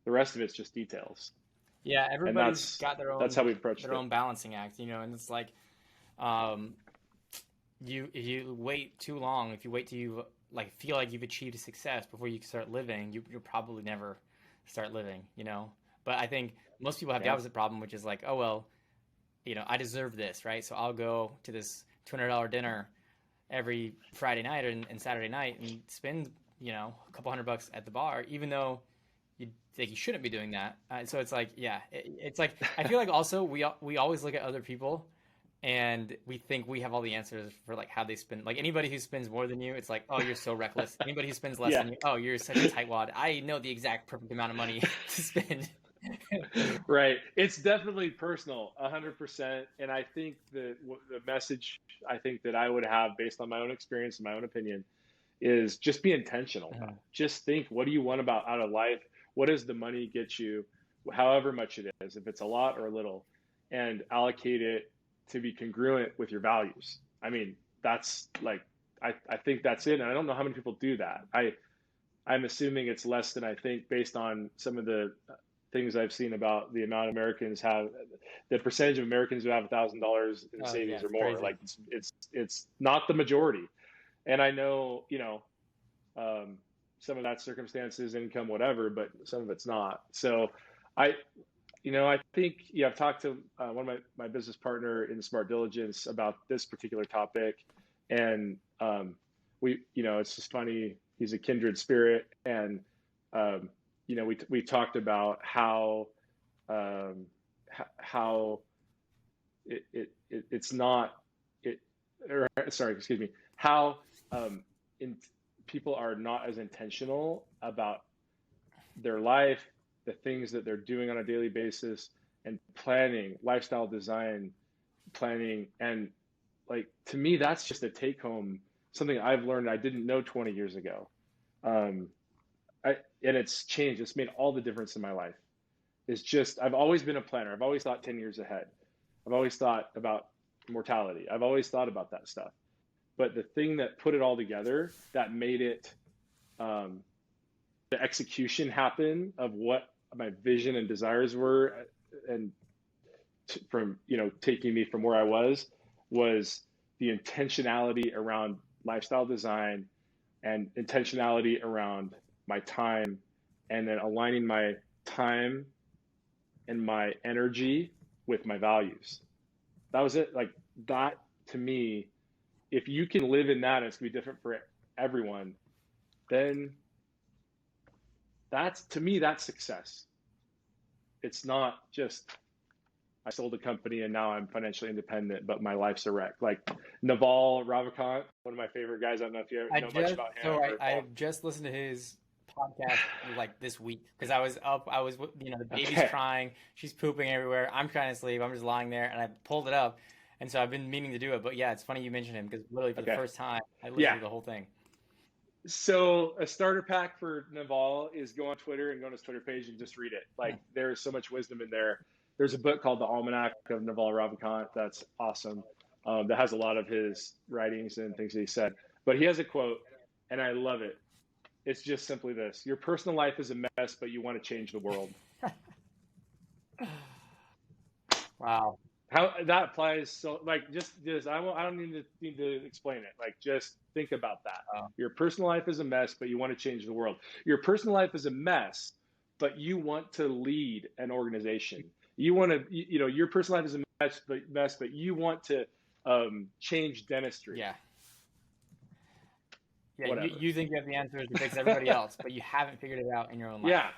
The rest of it's just details. Yeah, everybody's got their own. That's how we approach their own balancing act, and it's like, if you wait too long, if you wait till you feel like you've achieved success before you start living, you'll probably never start living, But I think most people have the opposite problem, which is like, oh well, I deserve this, right? So I'll go to this $200 dinner every Friday night and Saturday night and spend a couple $100 at the bar, even though you shouldn't be doing that. So it's like, it's like, I feel like also we always look at other people and we think we have all the answers for like how they spend. Like anybody who spends more than you, it's like, oh, you're so reckless. Anybody who spends less than you, oh, you're such a tightwad. I know the exact perfect amount of money to spend. Right. It's definitely personal, 100%. And I think that the message I think that I would have based on my own experience and my own opinion is just be intentional. Mhm. Just think, what do you want about out of life? What does the money get you, however much it is, if it's a lot or a little, and allocate it to be congruent with your values. I mean, that's like, I think that's it. And I don't know how many people do that. I'm assuming it's less than I think based on some of the things I've seen about the amount Americans have, the percentage of Americans who have $1,000 in Oh yeah, savings or it's more. crazy. Like it's not the majority. And I know, um, some of that circumstances, income, whatever, but some of it's not. So I, I think, yeah, I've talked to one of my business partner in Smart Diligence about this particular topic. And it's just funny. He's a kindred spirit. And, we talked about um, how it's not, or sorry, excuse me, how in, people are not as intentional about their life, the things that they're doing on a daily basis, and planning, lifestyle design, planning. And like, to me, that's just a take home, something I've learned I didn't know 20 years ago. Um, and it's changed. It's made all the difference in my life. It's just, I've always been a planner. I've always thought 10 years ahead. I've always thought about mortality. I've always thought about that stuff. But the thing that put it all together, that made it, um, the execution happen of what my vision and desires were, and from, taking me from where I was the intentionality around lifestyle design and intentionality around my time, and then aligning my time and my energy with my values. That was it. Like, that, to me, if you can live in that, and it's gonna be different for everyone, then that's, to me, that's success. It's not just I sold a company and now I'm financially independent, but my life's a wreck. Like Naval Ravikant, one of my favorite guys. I don't know if you I know much just about so him or I follow. just listened to his podcast like this week because I was up. I was the baby's Okay. crying, she's pooping everywhere. I'm trying to sleep. I'm just lying there, and I pulled it up, and so I've been meaning to do it. But yeah, it's funny you mentioned him because literally for the Okay. first time I listened Yeah. to the whole thing. So a starter pack for Naval is go on Twitter and go on his Twitter page and just read it. Hmm. Like, there's so much wisdom in there. There's a book called The Almanac of Naval Ravikant that's awesome. That has a lot of his writings and things that he said. But he has a quote, and I love it. It's just simply this: your personal life is a mess, but you want to change the world. Wow. How that applies, so like, just I don't need to explain it. Like, just think about that. Wow. Your personal life is a mess, but you want to change the world. Your personal life is a mess, but you want to lead an organization. You want to, your personal life is a mess, but you want to change dentistry. Yeah. Yeah. You, Whatever. you think you have the answers to fix everybody else, but you haven't figured it out in your own life. Yeah,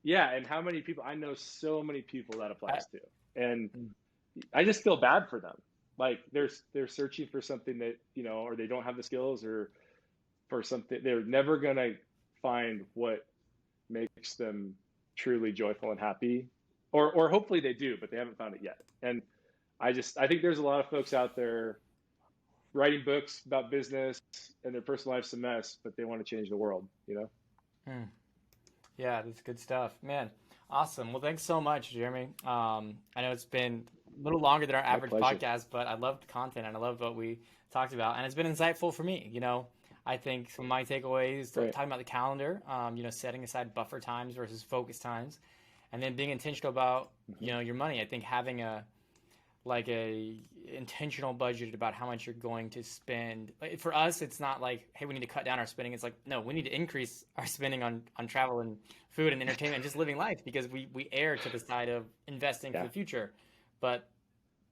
yeah. And how many people I know? So many people that I- applies to, and I just feel bad for them. Like, they're searching for something that, or they don't have the skills, or for something they're never gonna find what makes them truly joyful and happy, or hopefully they do, but they haven't found it yet. And I think there's a lot of folks out there writing books about business, and their personal life's a mess, but they want to change the world. Hmm. Yeah, that's good stuff, man. Awesome. Well, thanks so much, Jeremy. I know it's been a little longer than our My average pleasure. podcast, but I loved the content and I loved what we talked about, and it's been insightful for me. I think some of my takeaways Great. talking about the calendar, setting aside buffer times versus focus times, and then being intentional about Hmm. your money. I think having a intentional budget about how much you're going to spend. Like, for us, it's not like, hey, we need to cut down our spending. It's like, no, we need to increase our spending on travel and food and entertainment and just living life, because we err to the side of investing for Yeah. the future. But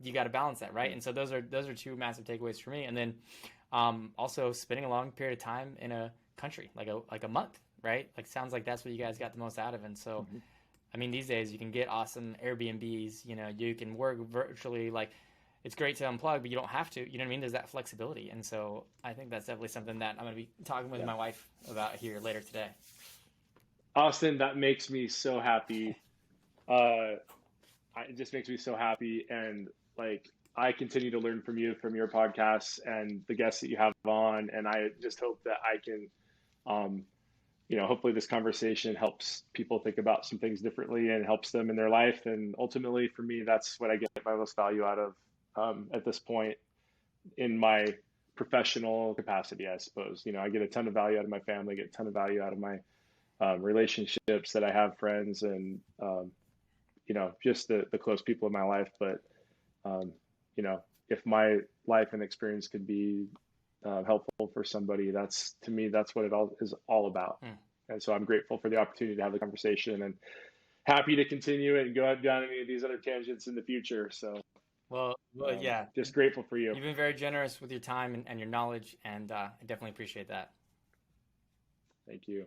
you got to balance that, right? And so those are two massive takeaways for me. And then also spending a long period of time in a country, like a month, right? Like, sounds like that's what you guys got the most out of. And so Hmm. I mean, these days you can get awesome Airbnbs. You can work virtually. Like, it's great to unplug, but you don't have to. You know what I mean? There's that flexibility, and so I think that's definitely something that I'm going to be talking with Yeah. my wife about here later today. Austin, that makes me so happy It just makes me so happy. And like, I continue to learn from you, from your podcasts and the guests that you have on. And I just hope that I can, hopefully this conversation helps people think about some things differently and helps them in their life. And ultimately for me, that's what I get my most value out of, at this point in my professional capacity, I suppose. I get a ton of value out of my family, get a ton of value out of my relationships that I have, friends, and just the close people in my life. But if my life and experience could be helpful for somebody, to me that's what it all is all about. And so I'm grateful for the opportunity to have the conversation, and happy to continue it and go down any of these other tangents in the future. So Well, yeah, just grateful for you. You've been very generous with your time and your knowledge, and I definitely appreciate that. Thank you.